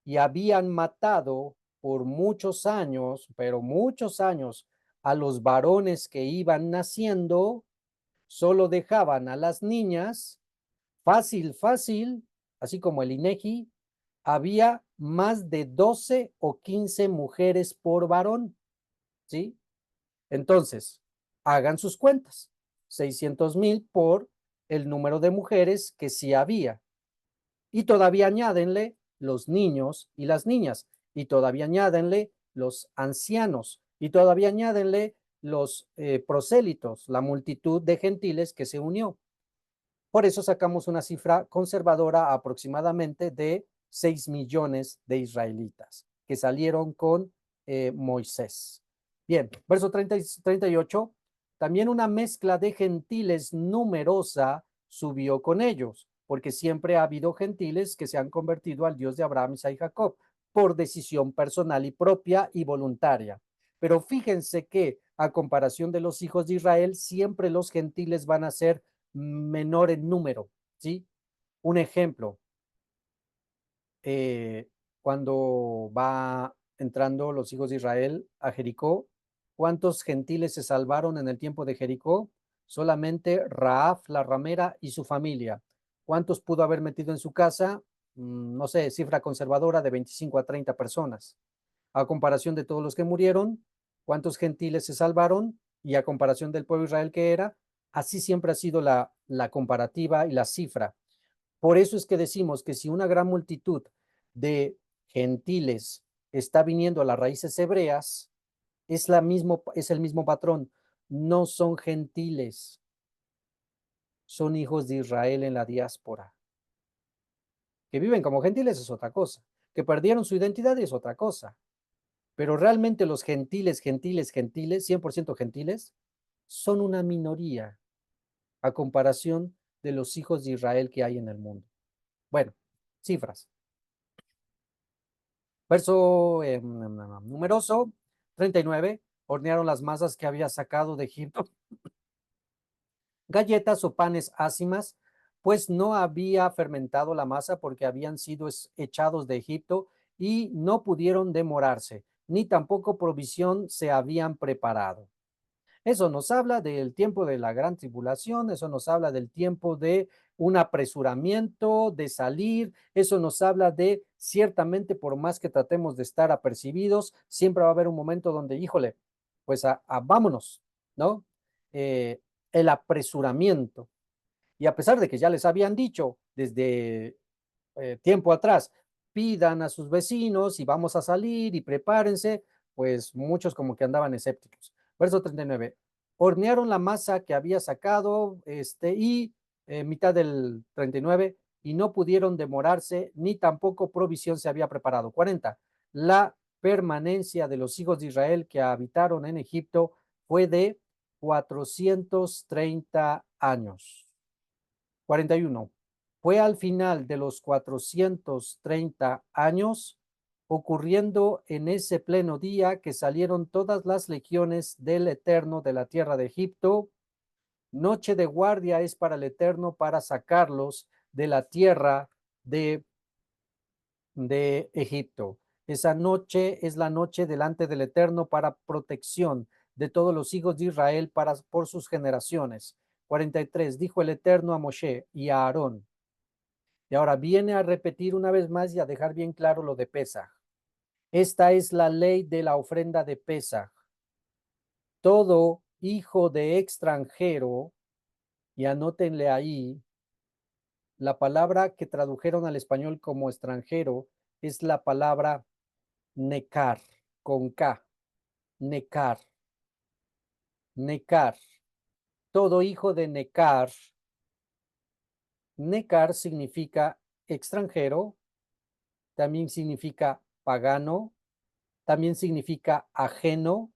y habían matado por muchos años, pero muchos años, a los varones que iban naciendo, solo dejaban a las niñas, fácil, fácil, así como el INEGI, había más de 12 o 15 mujeres por varón, ¿sí? Entonces, hagan sus cuentas. 600,000 por el número de mujeres que sí había. Y todavía añádenle los niños y las niñas. Y todavía añádenle los ancianos. Y todavía añádenle los prosélitos, la multitud de gentiles que se unió. Por eso sacamos una cifra conservadora aproximadamente de 6 millones de israelitas que salieron con Moisés. Bien, verso 38. También una mezcla de gentiles numerosa subió con ellos, porque siempre ha habido gentiles que se han convertido al Dios de Abraham, Isaac y Jacob por decisión personal y propia y voluntaria. Pero fíjense que a comparación de los hijos de Israel, siempre los gentiles van a ser menor en número, ¿sí? Un ejemplo, cuando va entrando los hijos de Israel a Jericó. ¿Cuántos gentiles se salvaron en el tiempo de Jericó? Solamente Raaf, la ramera, y su familia. ¿Cuántos pudo haber metido en su casa? No sé, cifra conservadora de 25 a 30 personas. A comparación de todos los que murieron, ¿cuántos gentiles se salvaron? Y a comparación del pueblo de Israel que era, así siempre ha sido la comparativa y la cifra. Por eso es que decimos que si una gran multitud de gentiles está viniendo a las raíces hebreas, es el mismo patrón. No son gentiles, son hijos de Israel en la diáspora. Que viven como gentiles es otra cosa. Que perdieron su identidad es otra cosa. Pero realmente los gentiles, 100% gentiles, son una minoría a comparación de los hijos de Israel que hay en el mundo. Bueno, cifras. Verso numeroso, 39, hornearon las masas que había sacado de Egipto, galletas o panes ácimas, pues no había fermentado la masa porque habían sido echados de Egipto y no pudieron demorarse, ni tampoco provisión se habían preparado. Eso nos habla del tiempo de la gran tribulación, eso nos habla del tiempo de un apresuramiento, de salir, eso nos habla de ciertamente por más que tratemos de estar apercibidos, siempre va a haber un momento donde, híjole, pues vámonos, ¿no? El apresuramiento. Y a pesar de que ya les habían dicho desde tiempo atrás, pidan a sus vecinos y vamos a salir y prepárense, pues muchos como que andaban escépticos. Verso 39. Hornearon la masa que había sacado y mitad del 39 y no pudieron demorarse ni tampoco provisión se había preparado. 40. La permanencia de los hijos de Israel que habitaron en Egipto fue de 430 años. 41. Fue al final de los 430 años, ocurriendo en ese pleno día que salieron todas las legiones del Eterno de la tierra de Egipto. Noche de guardia es para el Eterno para sacarlos de la tierra de Egipto. Esa noche es la noche delante del Eterno para protección de todos los hijos de Israel por sus generaciones. 43. Dijo el Eterno a Moshe y a Aarón. Y ahora viene a repetir una vez más y a dejar bien claro lo de Pesaj. Esta es la ley de la ofrenda de Pesaj. Todo hijo de extranjero, y anótenle ahí, la palabra que tradujeron al español como extranjero es la palabra necar, con K, necar, necar. Todo hijo de necar, necar significa extranjero, también significa pagano, también significa ajeno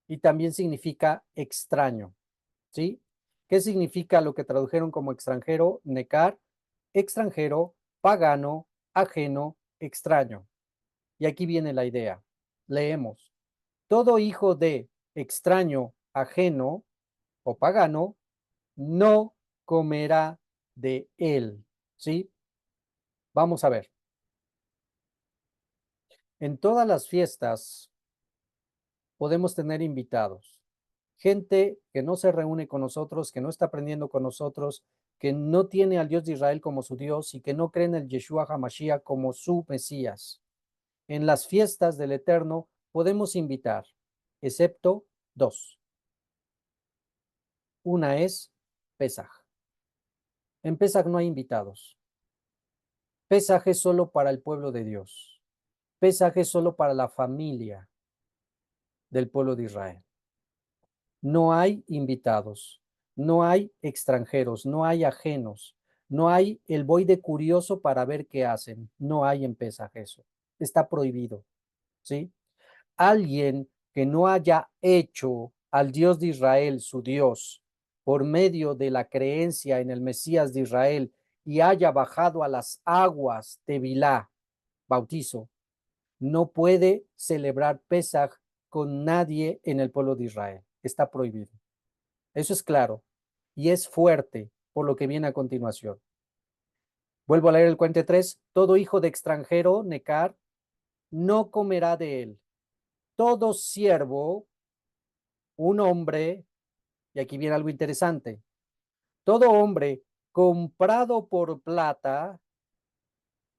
y también significa extraño, ¿sí? ¿Qué significa lo que tradujeron como extranjero? Necar, extranjero, pagano, ajeno, extraño. Y aquí viene la idea. Leemos. Todo hijo de extraño, ajeno o pagano no comerá de él, ¿sí? Vamos a ver. En todas las fiestas podemos tener invitados, gente que no se reúne con nosotros, que no está aprendiendo con nosotros, que no tiene al Dios de Israel como su Dios y que no cree en el Yeshua HaMashiach como su Mesías. En las fiestas del Eterno podemos invitar, excepto dos. Una es Pesaj. En Pesaj no hay invitados. Pesaj es solo para el pueblo de Dios. Pesaj es solo para la familia del pueblo de Israel. No hay invitados, no hay extranjeros, no hay ajenos, no hay el voy de curioso para ver qué hacen. No hay en Pesaj eso. Está prohibido, ¿sí? Alguien que no haya hecho al Dios de Israel su Dios por medio de la creencia en el Mesías de Israel y haya bajado a las aguas de Bilá, bautizo, no puede celebrar Pesaj con nadie en el pueblo de Israel. Está prohibido. Eso es claro y es fuerte por lo que viene a continuación. Vuelvo a leer el 43. Todo hijo de extranjero, Necar, no comerá de él. Todo siervo, un hombre, y aquí viene algo interesante, todo hombre comprado por plata,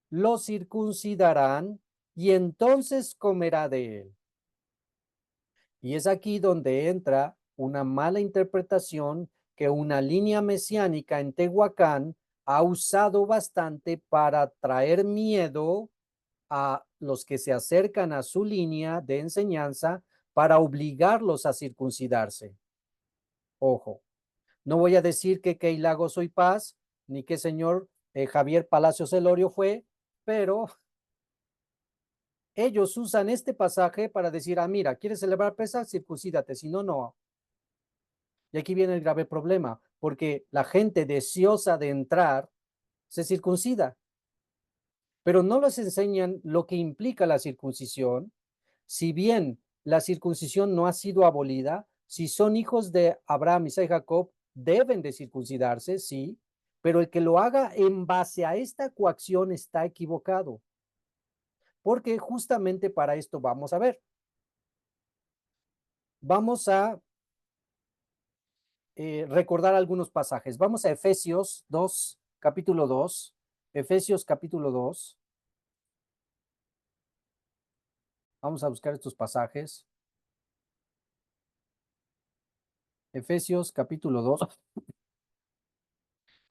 lo circuncidarán y entonces comerá de él. Y es aquí donde entra una mala interpretación que una línea mesiánica en Tehuacán ha usado bastante para traer miedo a los que se acercan a su línea de enseñanza para obligarlos a circuncidarse. Ojo, no voy a decir que Key Lagos Soy Paz, ni que señor Javier Palacios Elorio fue, pero ellos usan este pasaje para decir, ah, mira, ¿quieres celebrar Pesaj? Circuncídate, si no, no. Y aquí viene el grave problema, porque la gente deseosa de entrar se circuncida, pero no les enseñan lo que implica la circuncisión. Si bien la circuncisión no ha sido abolida, si son hijos de Abraham, Isaac y Jacob, deben de circuncidarse, sí, pero el que lo haga en base a esta coacción está equivocado, porque justamente para esto vamos a ver. Vamos a recordar algunos pasajes. Vamos a Efesios 2, capítulo 2. Efesios capítulo 2. Vamos a buscar estos pasajes. Efesios capítulo 2.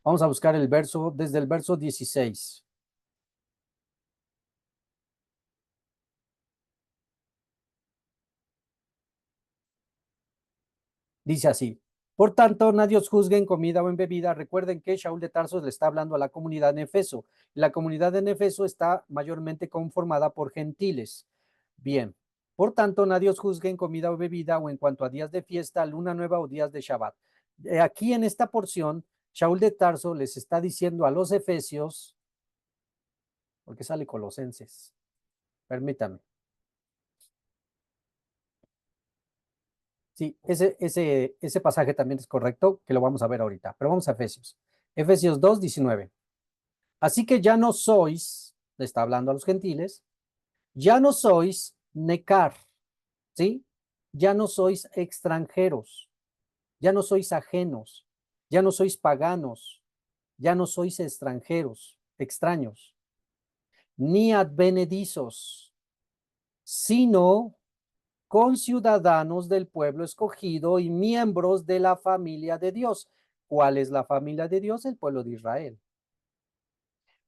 Vamos a buscar el verso, desde el verso 16. Dice así: por tanto, nadie os juzgue en comida o en bebida. Recuerden que Shaul de Tarso le está hablando a la comunidad en Efeso. La comunidad en Efeso está mayormente conformada por gentiles. Bien, por tanto, nadie os juzgue en comida o bebida o en cuanto a días de fiesta, luna nueva o días de Shabbat. Aquí en esta porción, Shaul de Tarso les está diciendo a los efesios, porque sale Colosenses, permítame. Sí, ese pasaje también es correcto, que lo vamos a ver ahorita, pero vamos a Efesios. Efesios 2:19. Así que ya no sois, le está hablando a los gentiles, ya no sois necar, ¿sí? Ya no sois extranjeros, ya no sois ajenos, ya no sois paganos, ya no sois extranjeros, extraños, ni advenedizos, sino conciudadanos del pueblo escogido y miembros de la familia de Dios. ¿Cuál es la familia de Dios? El pueblo de Israel.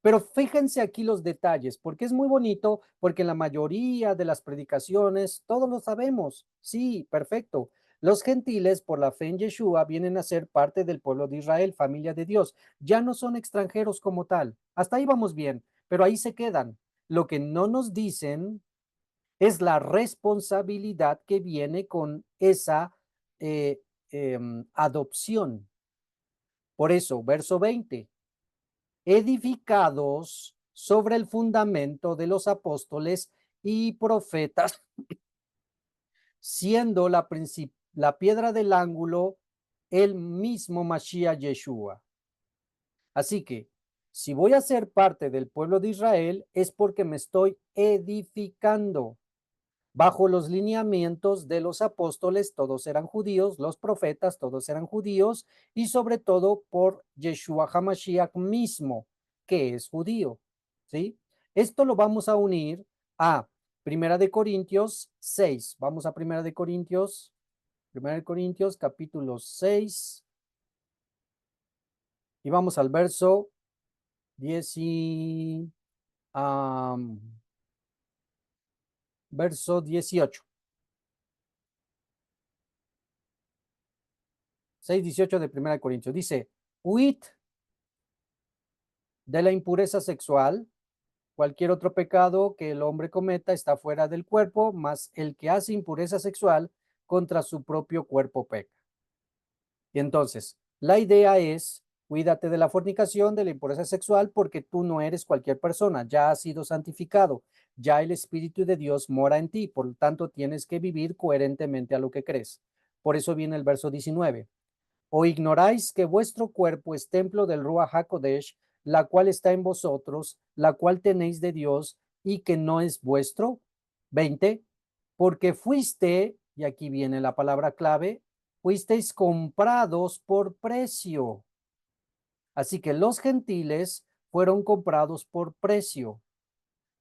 Pero fíjense aquí los detalles, porque es muy bonito, porque en la mayoría de las predicaciones todos lo sabemos. Sí, perfecto. Los gentiles, por la fe en Yeshua, vienen a ser parte del pueblo de Israel, familia de Dios. Ya no son extranjeros como tal. Hasta ahí vamos bien, pero ahí se quedan. Lo que no nos dicen es la responsabilidad que viene con esa adopción. Por eso, verso 20, edificados sobre el fundamento de los apóstoles y profetas, siendo la piedra del ángulo el mismo Mashiach Yeshua. Así que, si voy a ser parte del pueblo de Israel, es porque me estoy edificando bajo los lineamientos de los apóstoles. Todos eran judíos, los profetas, todos eran judíos, y sobre todo por Yeshua HaMashiach mismo, que es judío, ¿sí? Esto lo vamos a unir a Primera de Corintios 6. Vamos a Primera de Corintios capítulo 6, y vamos al verso 10 verso 18. 6:18 de Primera de Corintios. Dice, huid de la impureza sexual. Cualquier otro pecado que el hombre cometa está fuera del cuerpo, mas el que hace impureza sexual contra su propio cuerpo peca. Y entonces, la idea es, cuídate de la fornicación, de la impureza sexual, porque tú no eres cualquier persona, ya has sido santificado, ya el Espíritu de Dios mora en ti, por lo tanto tienes que vivir coherentemente a lo que crees. Por eso viene el verso 19. ¿O ignoráis que vuestro cuerpo es templo del Ruach HaKodesh, la cual está en vosotros, la cual tenéis de Dios, y que no es vuestro. 20, porque fuiste, y aquí viene la palabra clave, fuisteis comprados por precio. Así que los gentiles fueron comprados por precio.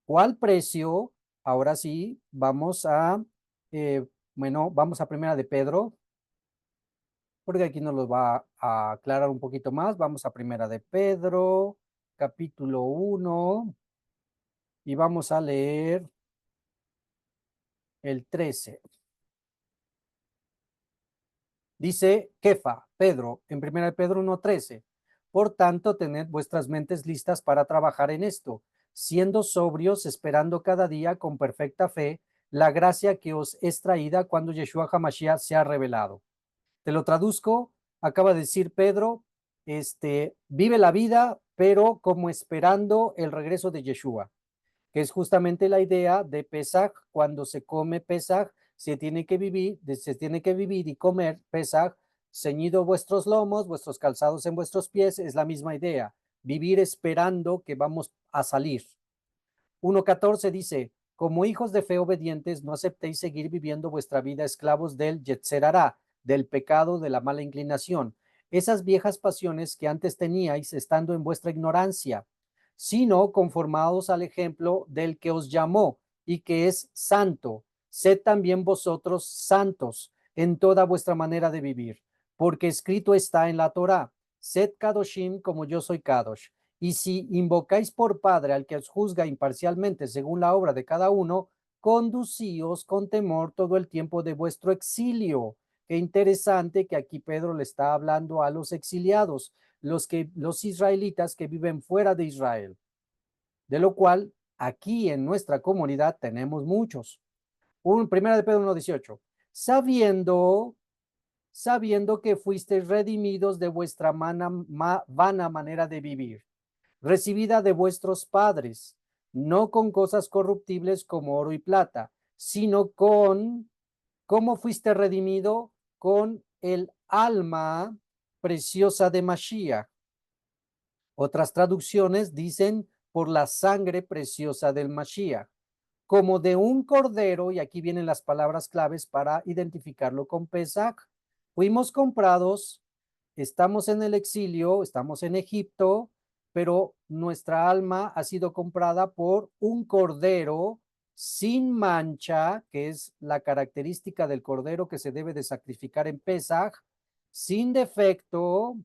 ¿Cuál precio? Ahora sí, vamos a, vamos a primera de Pedro, porque aquí nos lo va a aclarar un poquito más. Vamos a primera de Pedro, capítulo 1, y vamos a leer el 13. Dice Kefa, Pedro, en primera de Pedro 1:13. Por tanto, tened vuestras mentes listas para trabajar en esto, siendo sobrios, esperando cada día con perfecta fe la gracia que os es traída cuando Yeshua HaMashiach se ha revelado. Te lo traduzco, acaba de decir Pedro, vive la vida, pero como esperando el regreso de Yeshua, que es justamente la idea de Pesaj. Cuando se come Pesaj, se tiene que vivir y comer Pesaj, ceñido vuestros lomos, vuestros calzados en vuestros pies, es la misma idea, vivir esperando que vamos a salir. 1:14 dice, como hijos de fe obedientes, no aceptéis seguir viviendo vuestra vida esclavos del Yetzer Hará, del pecado, de la mala inclinación, esas viejas pasiones que antes teníais estando en vuestra ignorancia, sino conformados al ejemplo del que os llamó y que es santo. Sed también vosotros santos en toda vuestra manera de vivir, porque escrito está en la Torá, sed kadoshim como yo soy kadosh. Y si invocáis por Padre al que os juzga imparcialmente según la obra de cada uno, conducíos con temor todo el tiempo de vuestro exilio. Qué interesante que aquí Pedro le está hablando a los exiliados, los israelitas que viven fuera de Israel, de lo cual aquí en nuestra comunidad tenemos muchos. Primera de Pedro 1:18, sabiendo que fuisteis redimidos de vuestra vana manera de vivir, recibida de vuestros padres, no con cosas corruptibles como oro y plata, sino con, ¿cómo fuiste redimido? Con el alma preciosa de Mashiach. Otras traducciones dicen por la sangre preciosa del Mashiach, como de un cordero, y aquí vienen las palabras claves para identificarlo con Pesach. Fuimos comprados, estamos en el exilio, estamos en Egipto, pero nuestra alma ha sido comprada por un cordero sin mancha, que es la característica del cordero que se debe de sacrificar en Pesach, sin defecto,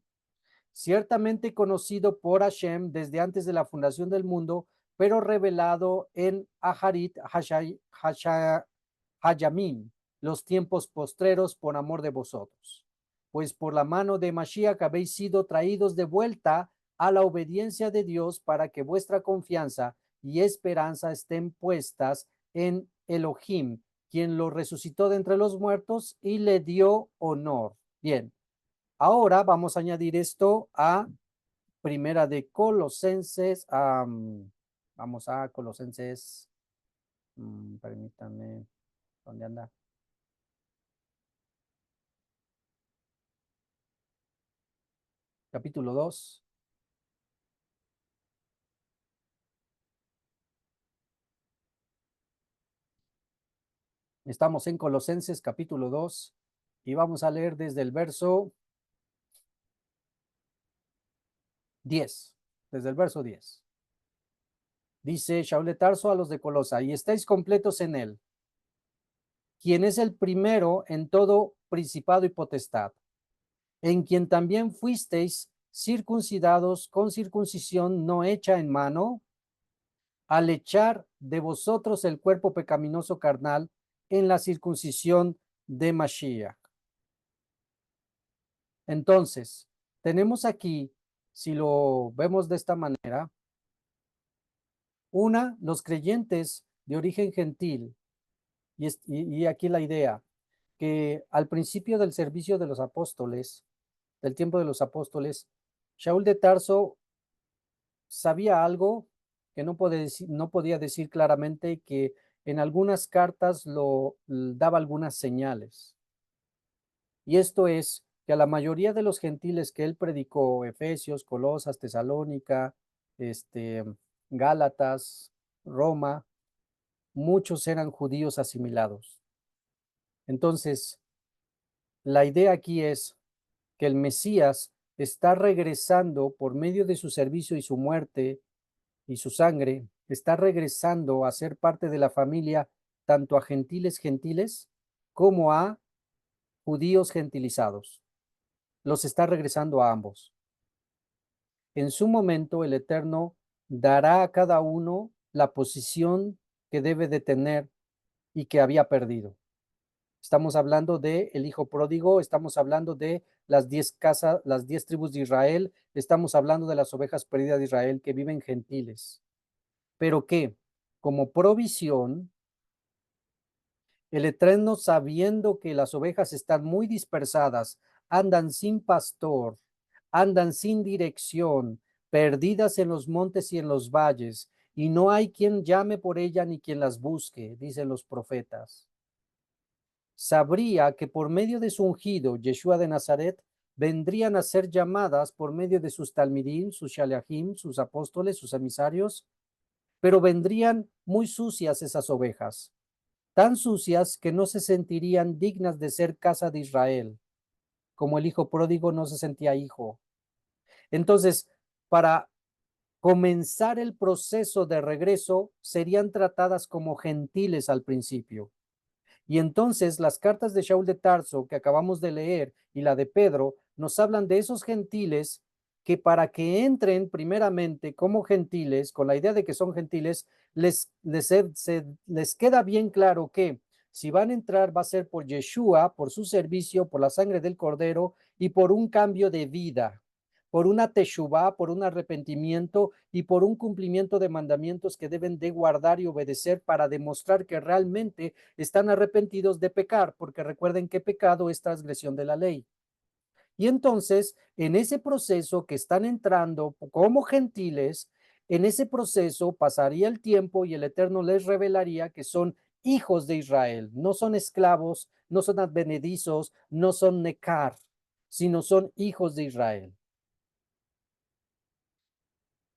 ciertamente conocido por Hashem desde antes de la fundación del mundo, pero revelado en Aharit Hayamim, los tiempos postreros por amor de vosotros. Pues por la mano de Mashiach habéis sido traídos de vuelta a la obediencia de Dios para que vuestra confianza y esperanza estén puestas en Elohim, quien lo resucitó de entre los muertos y le dio honor. Bien, ahora vamos a añadir esto a Primera de Colosenses. Vamos a Colosenses. Permítanme. ¿Dónde anda? Capítulo 2. Estamos en Colosenses capítulo 2 y vamos a leer desde el verso 10. Desde el verso 10. Dice Shaul de Tarso a los de Colosa, y estáis completos en él, quien es el primero en todo principado y potestad, en quien también fuisteis circuncidados con circuncisión no hecha en mano, al echar de vosotros el cuerpo pecaminoso carnal en la circuncisión de Mashiach. Entonces, tenemos aquí, si lo vemos de esta manera, los creyentes de origen gentil, y aquí la idea, que al principio del servicio de los apóstoles, del tiempo de los apóstoles, Shaul de Tarso sabía algo que no podía decir claramente, que en algunas cartas lo daba algunas señales. Y esto es que a la mayoría de los gentiles que él predicó, Efesios, Colosas, Tesalónica, Gálatas, Roma, muchos eran judíos asimilados. Entonces, la idea aquí es que el Mesías está regresando por medio de su servicio y su muerte y su sangre, está regresando a ser parte de la familia tanto a gentiles como a judíos gentilizados. Los está regresando a ambos. En su momento, el Eterno dará a cada uno la posición que debe de tener y que había perdido. Estamos hablando de el hijo pródigo, estamos hablando de las 10 casas, las 10 tribus de Israel, estamos hablando de las ovejas perdidas de Israel que viven gentiles. Pero que, como provisión, el Eterno, sabiendo que las ovejas están muy dispersadas, andan sin pastor, andan sin dirección, perdidas en los montes y en los valles, y no hay quien llame por ella ni quien las busque, dicen los profetas. Sabría que por medio de su ungido, Yeshua de Nazaret, vendrían a ser llamadas por medio de sus talmidim, sus shaliachim, sus apóstoles, sus emisarios, pero vendrían muy sucias esas ovejas, tan sucias que no se sentirían dignas de ser casa de Israel, como el hijo pródigo no se sentía hijo. Entonces, para comenzar el proceso de regreso, serían tratadas como gentiles al principio. Y entonces las cartas de Shaul de Tarso que acabamos de leer y la de Pedro nos hablan de esos gentiles que para que entren primeramente como gentiles, con la idea de que son gentiles, les queda bien claro que si van a entrar va a ser por Yeshua, por su servicio, por la sangre del Cordero y por un cambio de vida, por una teshuvá, por un arrepentimiento y por un cumplimiento de mandamientos que deben de guardar y obedecer para demostrar que realmente están arrepentidos de pecar, porque recuerden que pecado es transgresión de la ley. Y entonces, en ese proceso que están entrando como gentiles, en ese proceso pasaría el tiempo y el Eterno les revelaría que son hijos de Israel, no son esclavos, no son advenedizos, no son necar, sino son hijos de Israel.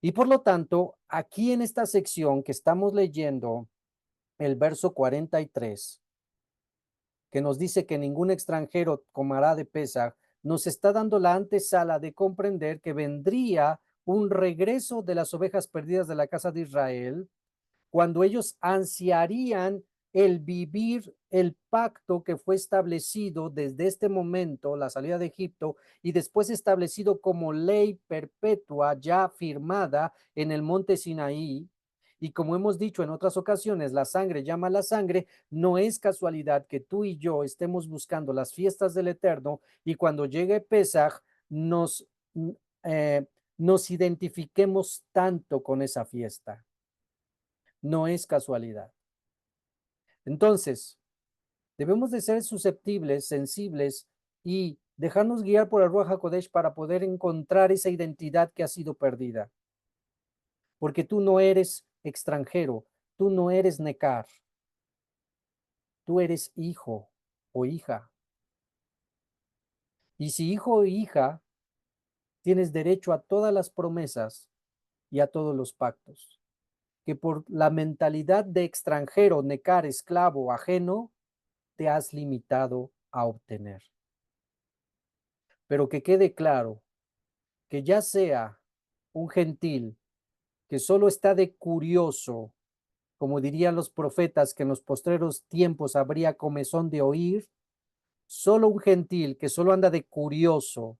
Y por lo tanto, aquí en esta sección que estamos leyendo, el verso 43, que nos dice que ningún extranjero comerá de Pesaj, nos está dando la antesala de comprender que vendría un regreso de las ovejas perdidas de la casa de Israel, cuando ellos ansiarían el vivir el pacto que fue establecido desde este momento, la salida de Egipto, y después establecido como ley perpetua ya firmada en el monte Sinaí. Y como hemos dicho en otras ocasiones, la sangre llama a la sangre. No es casualidad que tú y yo estemos buscando las fiestas del Eterno y cuando llegue Pesaj eh, nos identifiquemos tanto con esa fiesta. No es casualidad. Entonces, debemos de ser susceptibles, sensibles y dejarnos guiar por el Ruach HaKodesh para poder encontrar esa identidad que ha sido perdida. Porque tú no eres extranjero, tú no eres Nekar, tú eres hijo o hija. Y si hijo o hija, tienes derecho a todas las promesas y a todos los pactos. Que por la mentalidad de extranjero, Nekar, esclavo, ajeno, te has limitado a obtener. Pero que quede claro que ya sea un gentil que solo está de curioso, como dirían los profetas que en los postreros tiempos habría comezón de oír, solo un gentil que solo anda de curioso,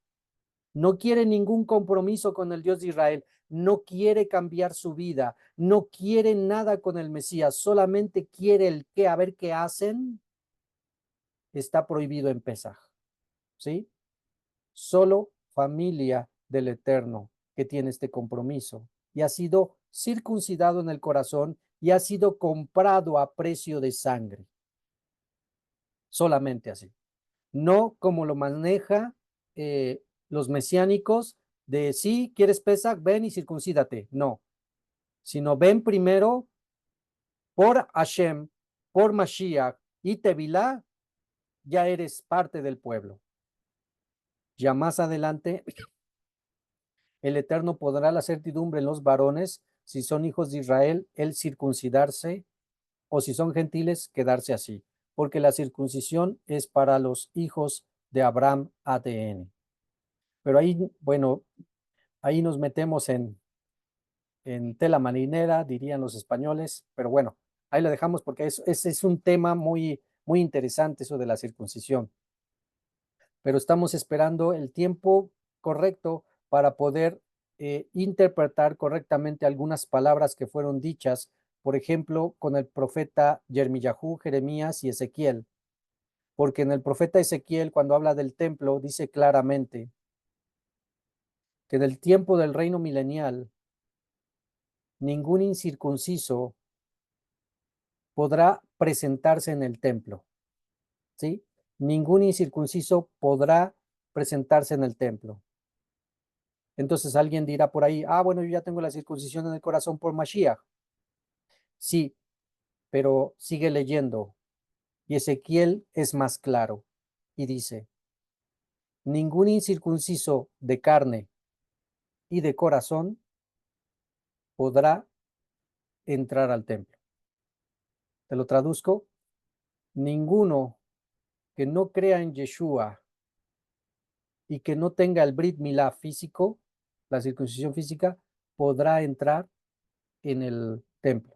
no quiere ningún compromiso con el Dios de Israel, no quiere cambiar su vida, no quiere nada con el Mesías, solamente quiere el qué, a ver qué hacen, está prohibido en Pesaj, ¿sí? Solo familia del Eterno que tiene este compromiso y ha sido circuncidado en el corazón y ha sido comprado a precio de sangre. Solamente así. No como lo maneja los mesiánicos de sí, quieres Pesach, ven y circuncídate. No, sino ven primero por Hashem, por Mashiach y Tevilá, ya eres parte del pueblo. Ya más adelante el Eterno pondrá la certidumbre en los varones si son hijos de Israel, el circuncidarse, o si son gentiles, quedarse así, porque la circuncisión es para los hijos de Abraham ADN. Pero ahí, bueno, ahí nos metemos en tela marinera, dirían los españoles, pero bueno, ahí lo dejamos porque ese es un tema muy, muy interesante, eso de la circuncisión. Pero estamos esperando el tiempo correcto para poder interpretar correctamente algunas palabras que fueron dichas, por ejemplo, con el profeta Jeremías, Jeremías y Ezequiel, porque en el profeta Ezequiel, cuando habla del templo, dice claramente que en el tiempo del reino milenial, ningún incircunciso podrá presentarse en el templo, ¿sí? Ningún incircunciso podrá presentarse en el templo. Entonces alguien dirá por ahí, ah, bueno, yo ya tengo la circuncisión en el corazón por Mashiach. Sí, pero sigue leyendo. Y Ezequiel es más claro y dice, ningún incircunciso de carne y de corazón podrá entrar al templo. Te lo traduzco. Ninguno que no crea en Yeshua y que no tenga el Brit Milá físico, la circuncisión física, podrá entrar en el templo.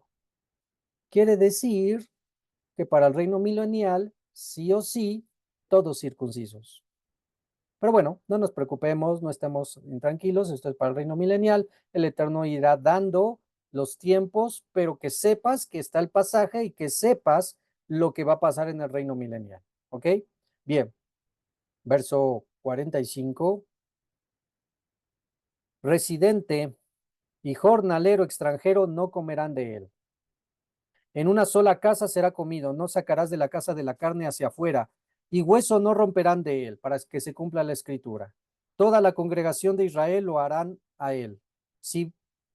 Quiere decir que para el reino milenial, sí o sí, todos circuncisos. Pero bueno, no nos preocupemos, no estemos intranquilos, esto es para el reino milenial, el Eterno irá dando los tiempos, pero que sepas que está el pasaje y que sepas lo que va a pasar en el reino milenial. ¿Ok? Bien, verso 45. Residente y jornalero extranjero no comerán de él. En una sola casa será comido, no sacarás de la casa de la carne hacia afuera, y hueso no romperán de él, para que se cumpla la escritura. Toda la congregación de Israel lo harán a él. Si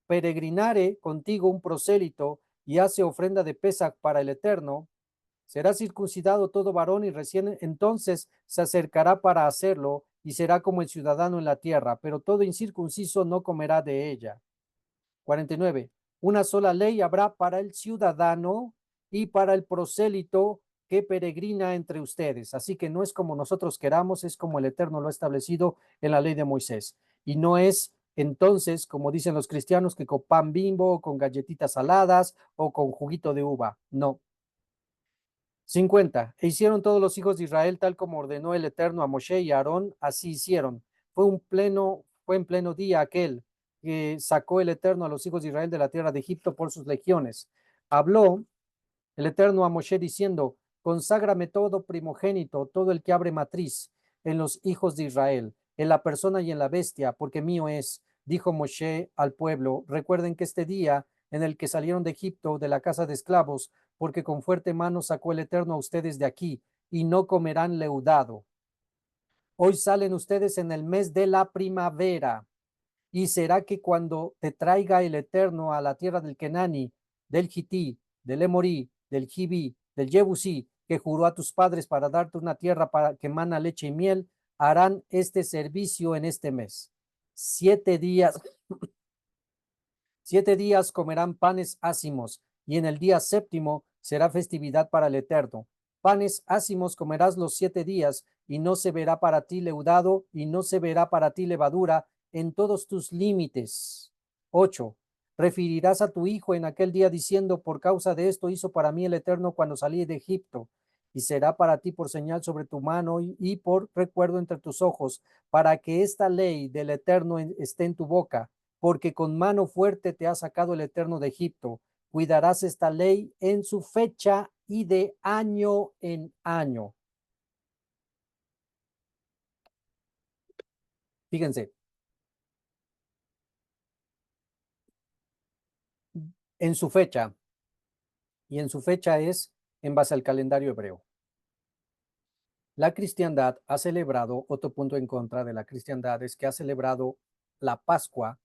peregrinare contigo un prosélito y hace ofrenda de Pesach para el Eterno, será circuncidado todo varón y recién entonces se acercará para hacerlo y será como el ciudadano en la tierra, pero todo incircunciso no comerá de ella. 49. Una sola ley habrá para el ciudadano y para el prosélito que peregrina entre ustedes. Así que no es como nosotros queramos, es como el Eterno lo ha establecido en la ley de Moisés. Y no es entonces, como dicen los cristianos, que con pan Bimbo, con galletitas saladas o con juguito de uva. No. 50. E hicieron todos los hijos de Israel tal como ordenó el Eterno a Moshe y a Aarón, así hicieron. Fue en pleno día aquel que sacó el Eterno a los hijos de Israel de la tierra de Egipto por sus legiones. Habló el Eterno a Moshe diciendo, conságrame todo primogénito, todo el que abre matriz en los hijos de Israel, en la persona y en la bestia, porque mío es. Dijo Moshe al pueblo, recuerden que este día en el que salieron de Egipto, de la casa de esclavos, porque con fuerte mano sacó el Eterno a ustedes de aquí, y no comerán leudado. Hoy salen ustedes en el mes de la primavera, y será que cuando te traiga el Eterno a la tierra del Kenani, del Hití, del Emorí, del Jibí, del Jebusí, que juró a tus padres para darte una tierra para que mana leche y miel, harán este servicio en este mes. 7 días, 7 días comerán panes ácimos, y en el día séptimo será festividad para el Eterno. Panes ácimos comerás los 7 días, y no se verá para ti leudado, y no se verá para ti levadura en todos tus límites. 8. Referirás a tu hijo en aquel día diciendo, por causa de esto hizo para mí el Eterno cuando salí de Egipto, y será para ti por señal sobre tu mano y por recuerdo entre tus ojos, para que esta ley del Eterno esté en tu boca, porque con mano fuerte te ha sacado el Eterno de Egipto. Cuidarás esta ley en su fecha y de año en año. Fíjense, en su fecha, y en su fecha es en base al calendario hebreo. La cristiandad ha celebrado, otro punto en contra de la cristiandad es que ha celebrado la Pascua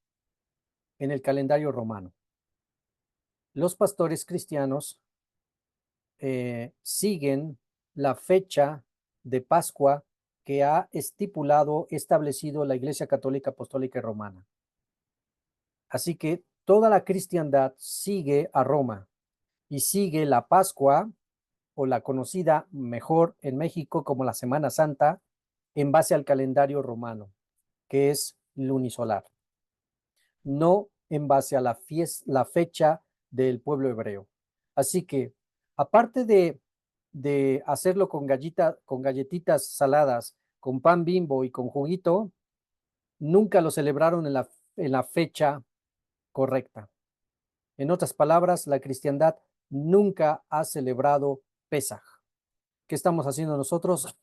en el calendario romano. Los pastores cristianos siguen la fecha de Pascua que ha establecido la Iglesia Católica Apostólica y Romana. Así que toda la cristiandad sigue a Roma y sigue la Pascua, o la conocida mejor en México como la Semana Santa, en base al calendario romano, que es lunisolar, no en base a la fecha del pueblo hebreo. Así que, aparte de hacerlo con galletitas saladas, con pan Bimbo y con juguito, nunca lo celebraron en la fecha correcta. En otras palabras, la cristiandad nunca ha celebrado Pesaj. ¿Qué estamos haciendo nosotros?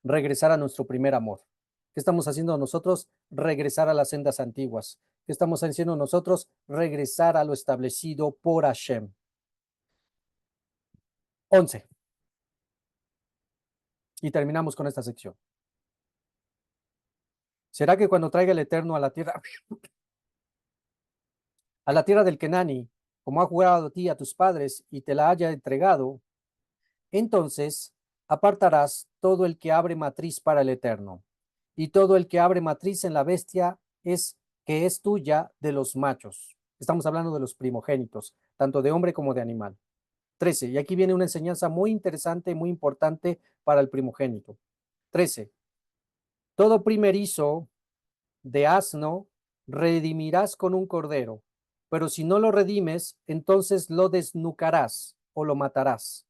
Regresar a nuestro primer amor. ¿Qué estamos haciendo nosotros? Regresar a las sendas antiguas. ¿Qué estamos haciendo nosotros? Regresar a lo establecido por Hashem. 11. Y terminamos con esta sección. ¿Será que cuando traiga el Eterno a la tierra del Kenani, como ha jurado a ti, a tus padres, y te la haya entregado, entonces apartarás todo el que abre matriz para el Eterno, y todo el que abre matriz en la bestia que es tuya de los machos? Estamos hablando de los primogénitos, tanto de hombre como de animal. 13. Y aquí viene una enseñanza muy interesante, muy importante para el primogénito. 13. Todo primerizo de asno redimirás con un cordero, pero si no lo redimes, entonces lo desnucarás o lo matarás.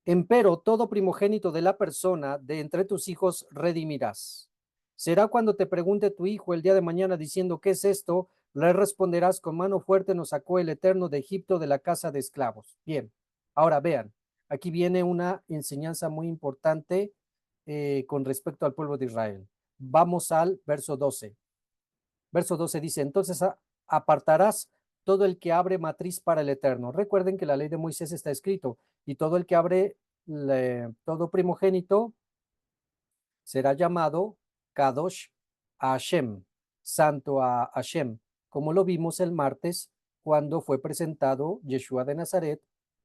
Empero todo primogénito de la persona de entre tus hijos redimirás. Será cuando te pregunte tu hijo el día de mañana diciendo, ¿qué es esto? Le responderás, con mano fuerte nos sacó el Eterno de Egipto, de la casa de esclavos. Bien, ahora vean, aquí viene una enseñanza muy importante con respecto al pueblo de Israel. Vamos al verso 12. Verso 12 dice, entonces apartarás todo el que abre matriz para el Eterno. Recuerden que la ley de Moisés está escrito, y todo el que abre todo primogénito será llamado Kadosh a Hashem, santo a Hashem, como lo vimos el martes cuando fue presentado Yeshua de Nazaret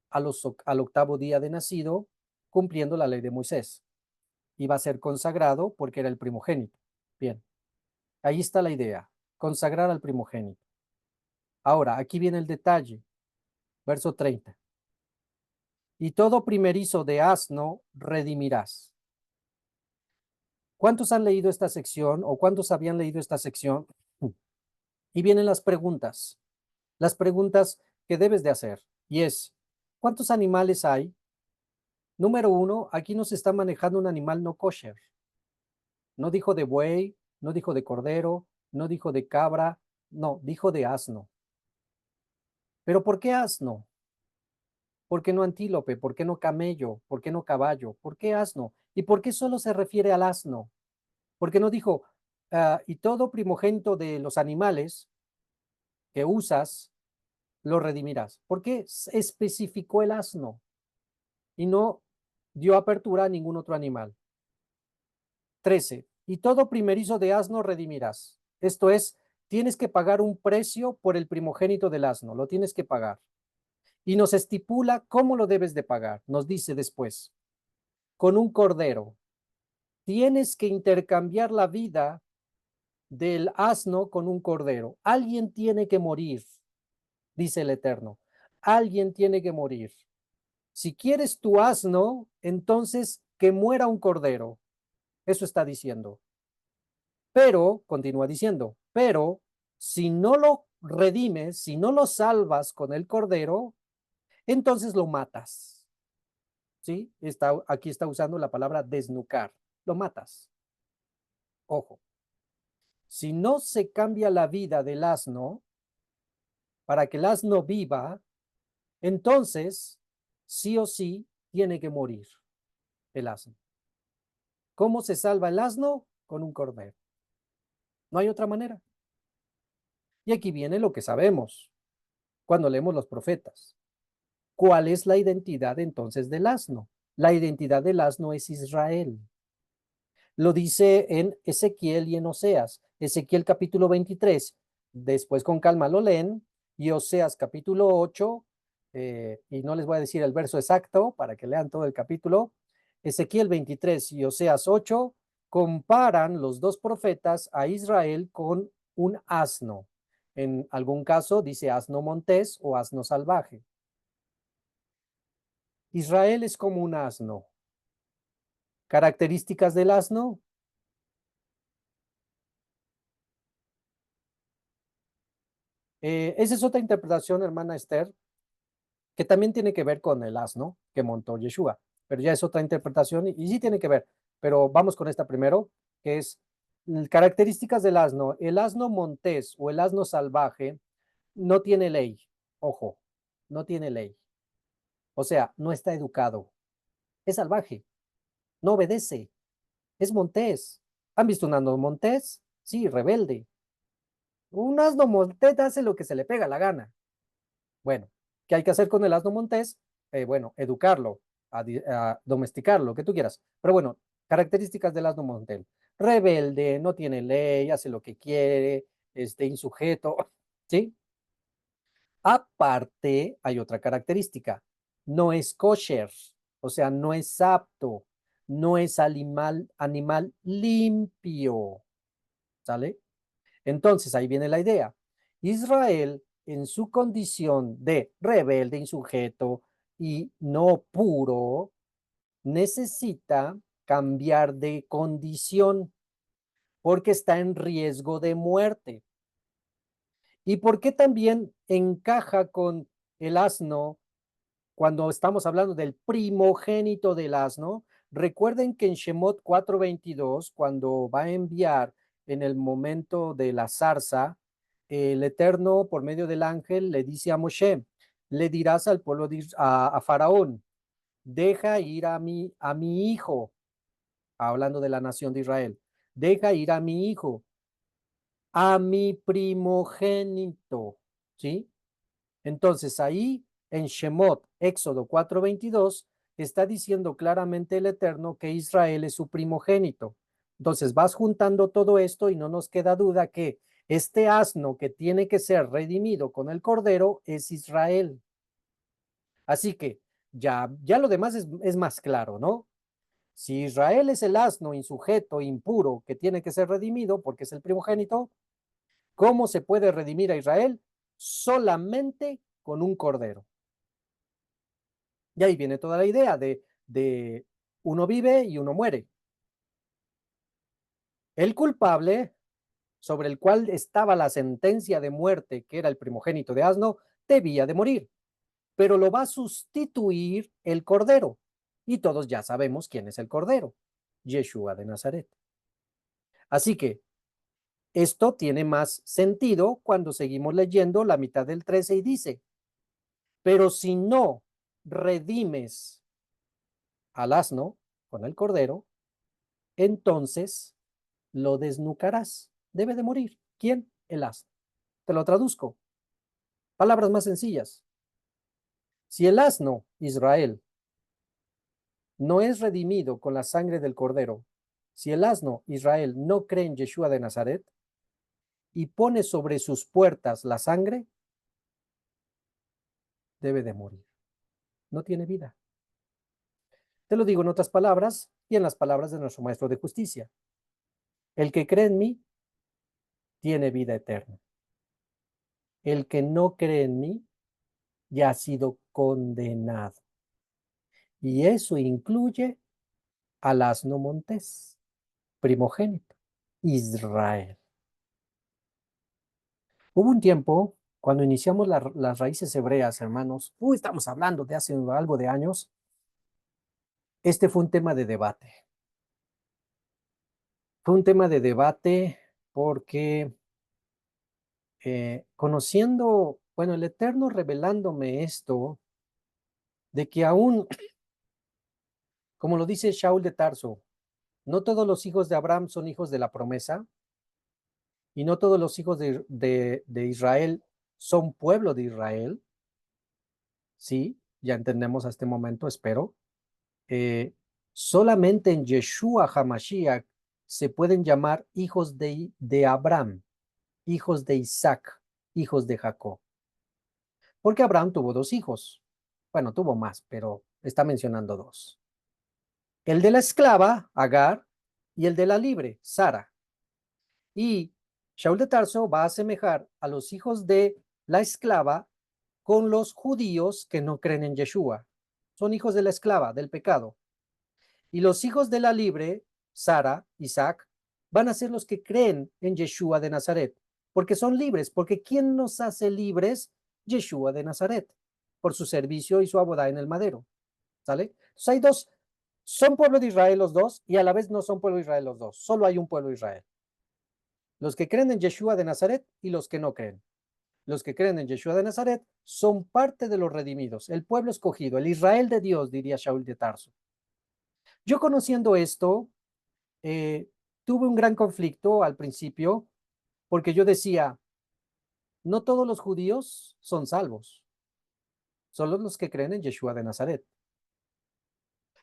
al octavo día de nacido, cumpliendo la ley de Moisés. Iba a ser consagrado porque era el primogénito. Bien, ahí está la idea, consagrar al primogénito. Ahora, aquí viene el detalle, verso 30. Y todo primerizo de asno redimirás. ¿Cuántos han leído esta sección o cuántos habían leído esta sección? Y vienen las preguntas que debes de hacer. Y es, ¿cuántos animales hay? Número 1, aquí nos está manejando un animal no kosher. No dijo de buey, no dijo de cordero, no dijo de cabra, no, dijo de asno. ¿Pero por qué asno? ¿Por qué no antílope? ¿Por qué no camello? ¿Por qué no caballo? ¿Por qué asno? ¿Y por qué solo se refiere al asno? ¿Por qué no dijo, y todo primogénito de los animales que usas, lo redimirás? ¿Por qué especificó el asno y no dio apertura a ningún otro animal? 13. Y todo primerizo de asno redimirás. Esto es, tienes que pagar un precio por el primogénito del asno, lo tienes que pagar. Y nos estipula cómo lo debes de pagar. Nos dice después, con un cordero. Tienes que intercambiar la vida del asno con un cordero. Alguien tiene que morir, dice el Eterno. Alguien tiene que morir. Si quieres tu asno, entonces que muera un cordero. Eso está diciendo. Pero, continúa diciendo, pero si no lo redimes, si no lo salvas con el cordero, entonces lo matas. ¿Sí? Aquí está usando la palabra desnucar. Lo matas. Ojo. Si no se cambia la vida del asno para que el asno viva, entonces sí o sí tiene que morir el asno. ¿Cómo se salva el asno? Con un cordero. No hay otra manera. Y aquí viene lo que sabemos cuando leemos los profetas. ¿Cuál es la identidad entonces del asno? La identidad del asno es Israel. Lo dice en Ezequiel y en Oseas. Ezequiel capítulo 23, después con calma lo leen, y Oseas capítulo 8, y no les voy a decir el verso exacto para que lean todo el capítulo. Ezequiel 23 y Oseas 8 comparan los dos profetas a Israel con un asno. En algún caso dice asno montés o asno salvaje. Israel es como un asno. Características del asno. Esa es otra interpretación, hermana Esther, que también tiene que ver con el asno que montó Yeshua, pero ya es otra interpretación y sí tiene que ver, pero vamos con esta primero, que es características del asno. El asno montés o el asno salvaje no tiene ley, ojo, no tiene ley, o sea, no está educado, es salvaje, no obedece, es montés. ¿Han visto un asno montés? Sí, rebelde. Un asno montés hace lo que se le pega la gana. Bueno, ¿qué hay que hacer con el asno montés? Bueno, educarlo, a domesticarlo, lo que tú quieras. Pero bueno, características del asno montés. Rebelde, no tiene ley, hace lo que quiere, insujeto, ¿sí? Aparte, hay otra característica. No es kosher, o sea, no es apto, no es animal limpio, ¿sale? Entonces, ahí viene la idea. Israel, en su condición de rebelde, insujeto y no puro, necesita cambiar de condición porque está en riesgo de muerte. ¿Y por qué también encaja con el asno cuando estamos hablando del primogénito del asno? Recuerden que en Shemot 4:22, cuando va a enviar en el momento de la zarza, el Eterno, por medio del ángel, le dice a Moshe, le dirás al pueblo a Faraón, deja ir a mi hijo, hablando de la nación de Israel, deja ir a mi hijo, a mi primogénito, ¿sí? Entonces ahí en Shemot, Éxodo 4:22, está diciendo claramente el Eterno que Israel es su primogénito. Entonces vas juntando todo esto y no nos queda duda que este asno que tiene que ser redimido con el cordero es Israel. Así que ya lo demás es más claro, ¿no? Si Israel es el asno insujeto, impuro, que tiene que ser redimido porque es el primogénito, ¿cómo se puede redimir a Israel? Solamente con un cordero. Y ahí viene toda la idea de uno vive y uno muere. El culpable, sobre el cual estaba la sentencia de muerte, que era el primogénito de asno, debía de morir, pero lo va a sustituir el cordero. Y todos ya sabemos quién es el cordero, Yeshua de Nazaret. Así que esto tiene más sentido cuando seguimos leyendo la mitad del 13 y dice, pero si no redimes al asno con el cordero, entonces lo desnucarás. Debe de morir. ¿Quién? El asno. Te lo traduzco. Palabras más sencillas. Si el asno, Israel, no es redimido con la sangre del cordero, si el asno, Israel, no cree en Yeshua de Nazaret y pone sobre sus puertas la sangre, debe de morir. No tiene vida. Te lo digo en otras palabras y en las palabras de nuestro Maestro de Justicia. El que cree en mí tiene vida eterna. El que no cree en mí ya ha sido condenado. Y eso incluye al asno montés, primogénito, Israel. Hubo un tiempo, cuando iniciamos las raíces hebreas, hermanos, estamos hablando de hace algo de años, este fue un tema de debate. Fue un tema de debate porque conociendo, bueno, el Eterno revelándome esto, de que aún, como lo dice Shaul de Tarso, no todos los hijos de Abraham son hijos de la promesa, y no todos los hijos de Israel son pueblo de Israel. Sí, ya entendemos a este momento, espero. Eh, Solamente en Yeshua HaMashiach se pueden llamar hijos de Abraham, hijos de Isaac, hijos de Jacob. Porque Abraham tuvo dos hijos. Bueno, tuvo más, pero está mencionando dos. El de la esclava, Agar, y el de la libre, Sara. Y Shaul de Tarso va a asemejar a los hijos de la esclava con los judíos que no creen en Yeshua. Son hijos de la esclava, del pecado. Y los hijos de la libre, Sara, Isaac, van a ser los que creen en Yeshua de Nazaret, porque son libres, porque ¿quién nos hace libres? Yeshua de Nazaret, por su servicio y su abodá en el madero. ¿Sale? Entonces hay dos, son pueblo de Israel los dos y a la vez no son pueblo de Israel los dos, solo hay un pueblo de Israel. Los que creen en Yeshua de Nazaret y los que no creen. Los que creen en Yeshua de Nazaret son parte de los redimidos, el pueblo escogido, el Israel de Dios, diría Shaul de Tarso. Yo conociendo esto, tuve un gran conflicto al principio porque yo decía, no todos los judíos son salvos, solo los que creen en Yeshua de Nazaret.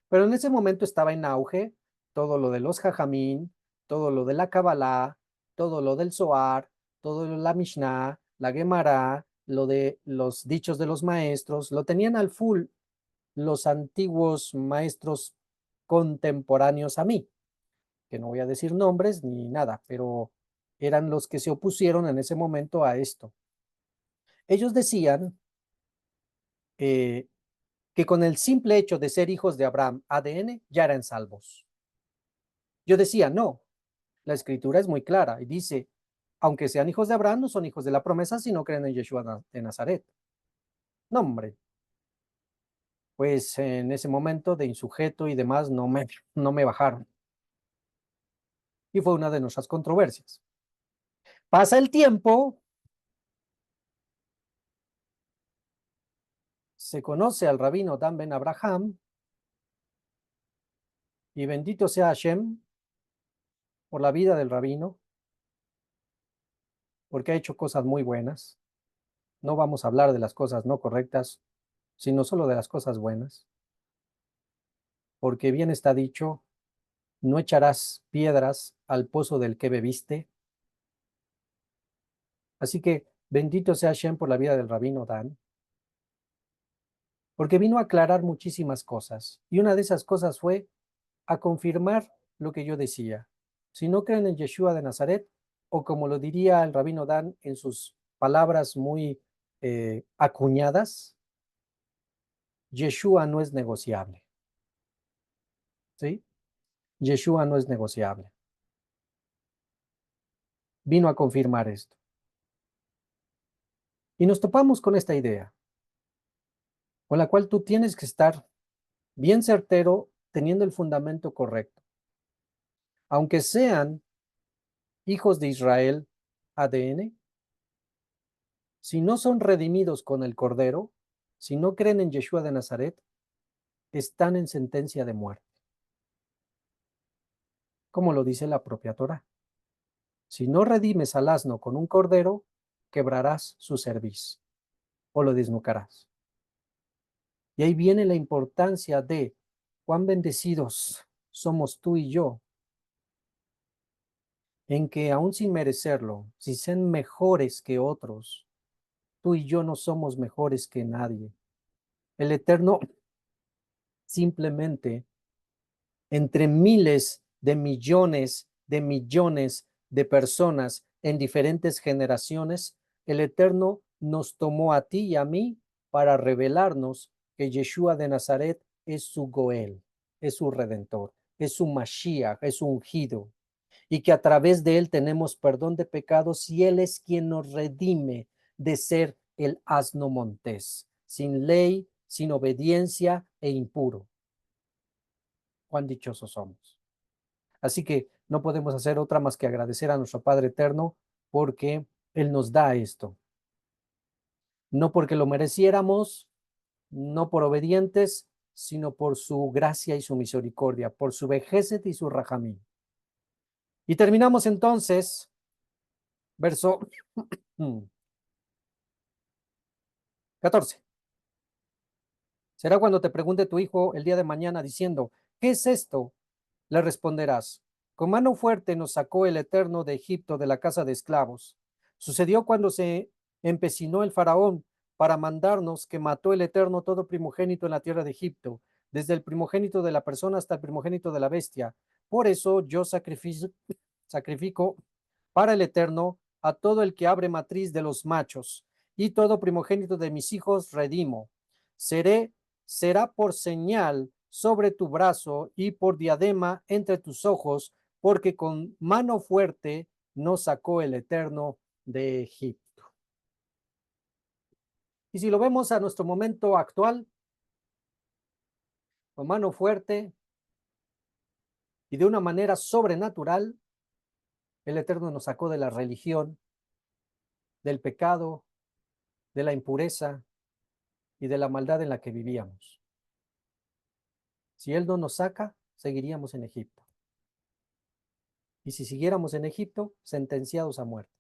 Pero en ese momento estaba en auge todo lo de los Jajamín, todo lo de la Kabbalah, todo lo del Zohar, todo lo de la Mishnah, la Gemara, lo de los dichos de los maestros, lo tenían al full los antiguos maestros contemporáneos a mí, que no voy a decir nombres ni nada, pero eran los que se opusieron en ese momento a esto. Ellos decían que con el simple hecho de ser hijos de Abraham, ADN, ya eran salvos. Yo decía, no, la escritura es muy clara y dice, aunque sean hijos de Abraham, no son hijos de la promesa si no creen en Yeshua de Nazaret. No, hombre, pues en ese momento de insujeto y demás no me bajaron. Y fue una de nuestras controversias. Pasa el tiempo, se conoce al rabino Dan Ben Abraham, y bendito sea Hashem por la vida del rabino, porque ha hecho cosas muy buenas. No vamos a hablar de las cosas no correctas, sino solo de las cosas buenas, porque bien está dicho, no echarás piedras al pozo del que bebiste. Así que bendito sea Hashem por la vida del rabino Dan, porque vino a aclarar muchísimas cosas. Y una de esas cosas fue a confirmar lo que yo decía. Si no creen en Yeshua de Nazaret, o como lo diría el rabino Dan en sus palabras muy acuñadas, Yeshua no es negociable. ¿Sí? Yeshua no es negociable. Vino a confirmar esto. Y nos topamos con esta idea, con la cual tú tienes que estar bien certero, teniendo el fundamento correcto. Aunque sean hijos de Israel, ADN, si no son redimidos con el Cordero, si no creen en Yeshua de Nazaret, están en sentencia de muerte, como lo dice la propia Torá. Si no redimes al asno con un cordero, quebrarás su cerviz o lo desnucarás. Y ahí viene la importancia de cuán bendecidos somos tú y yo, en que aún sin merecerlo, si sean mejores que otros, tú y yo no somos mejores que nadie. El Eterno simplemente entre miles de millones de personas en diferentes generaciones, el Eterno nos tomó a ti y a mí para revelarnos que Yeshua de Nazaret es su Goel, es su Redentor, es su Mashiach, es su ungido, y que a través de él tenemos perdón de pecados y él es quien nos redime de ser el asno montés, sin ley, sin obediencia e impuro. Cuán dichosos somos. Así que no podemos hacer otra más que agradecer a nuestro Padre Eterno porque Él nos da esto. No porque lo mereciéramos, no por obedientes, sino por su gracia y su misericordia, por su vejez y su rajamín. Y terminamos entonces, verso 14. Será cuando te pregunte tu hijo el día de mañana diciendo, ¿qué es esto? Le responderás, con mano fuerte nos sacó el Eterno de Egipto de la casa de esclavos. Sucedió cuando se empecinó el faraón para mandarnos que mató el Eterno todo primogénito en la tierra de Egipto, desde el primogénito de la persona hasta el primogénito de la bestia. Por eso yo sacrifico para el Eterno a todo el que abre matriz de los machos, y todo primogénito de mis hijos redimo. Será por señal sobre tu brazo y por diadema entre tus ojos, porque con mano fuerte nos sacó el Eterno de Egipto. Y si lo vemos a nuestro momento actual, con mano fuerte y de una manera sobrenatural, el Eterno nos sacó de la religión, del pecado, de la impureza y de la maldad en la que vivíamos. Si Él no nos saca, seguiríamos en Egipto. Y si siguiéramos en Egipto, sentenciados a muerte,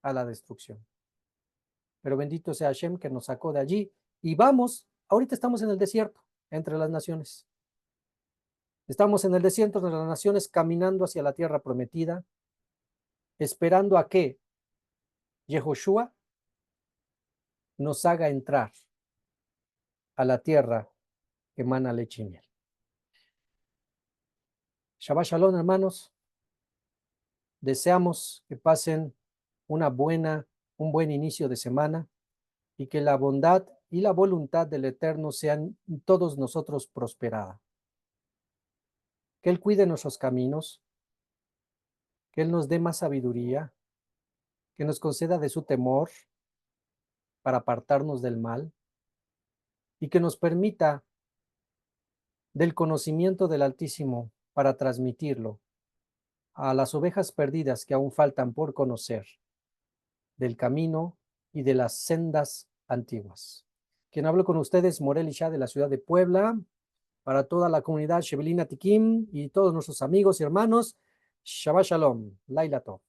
a la destrucción. Pero bendito sea Hashem que nos sacó de allí. Y vamos, ahorita estamos en el desierto, entre las naciones. Estamos en el desierto de las naciones caminando hacia la tierra prometida, esperando a que Yehoshua nos haga entrar a la tierra que emana leche y miel. Shabbat Shalom, hermanos. Deseamos que pasen un buen inicio de semana y que la bondad y la voluntad del Eterno sean en todos nosotros prosperada. Que Él cuide nuestros caminos, que Él nos dé más sabiduría, que nos conceda de su temor para apartarnos del mal y que nos permita del conocimiento del Altísimo para transmitirlo a las ovejas perdidas que aún faltan por conocer del camino y de las sendas antiguas. Quien hablo con ustedes, Morel Isha de la ciudad de Puebla, para toda la comunidad Shebelina Tikim y todos nuestros amigos y hermanos. Shabbat Shalom, Laila Tov.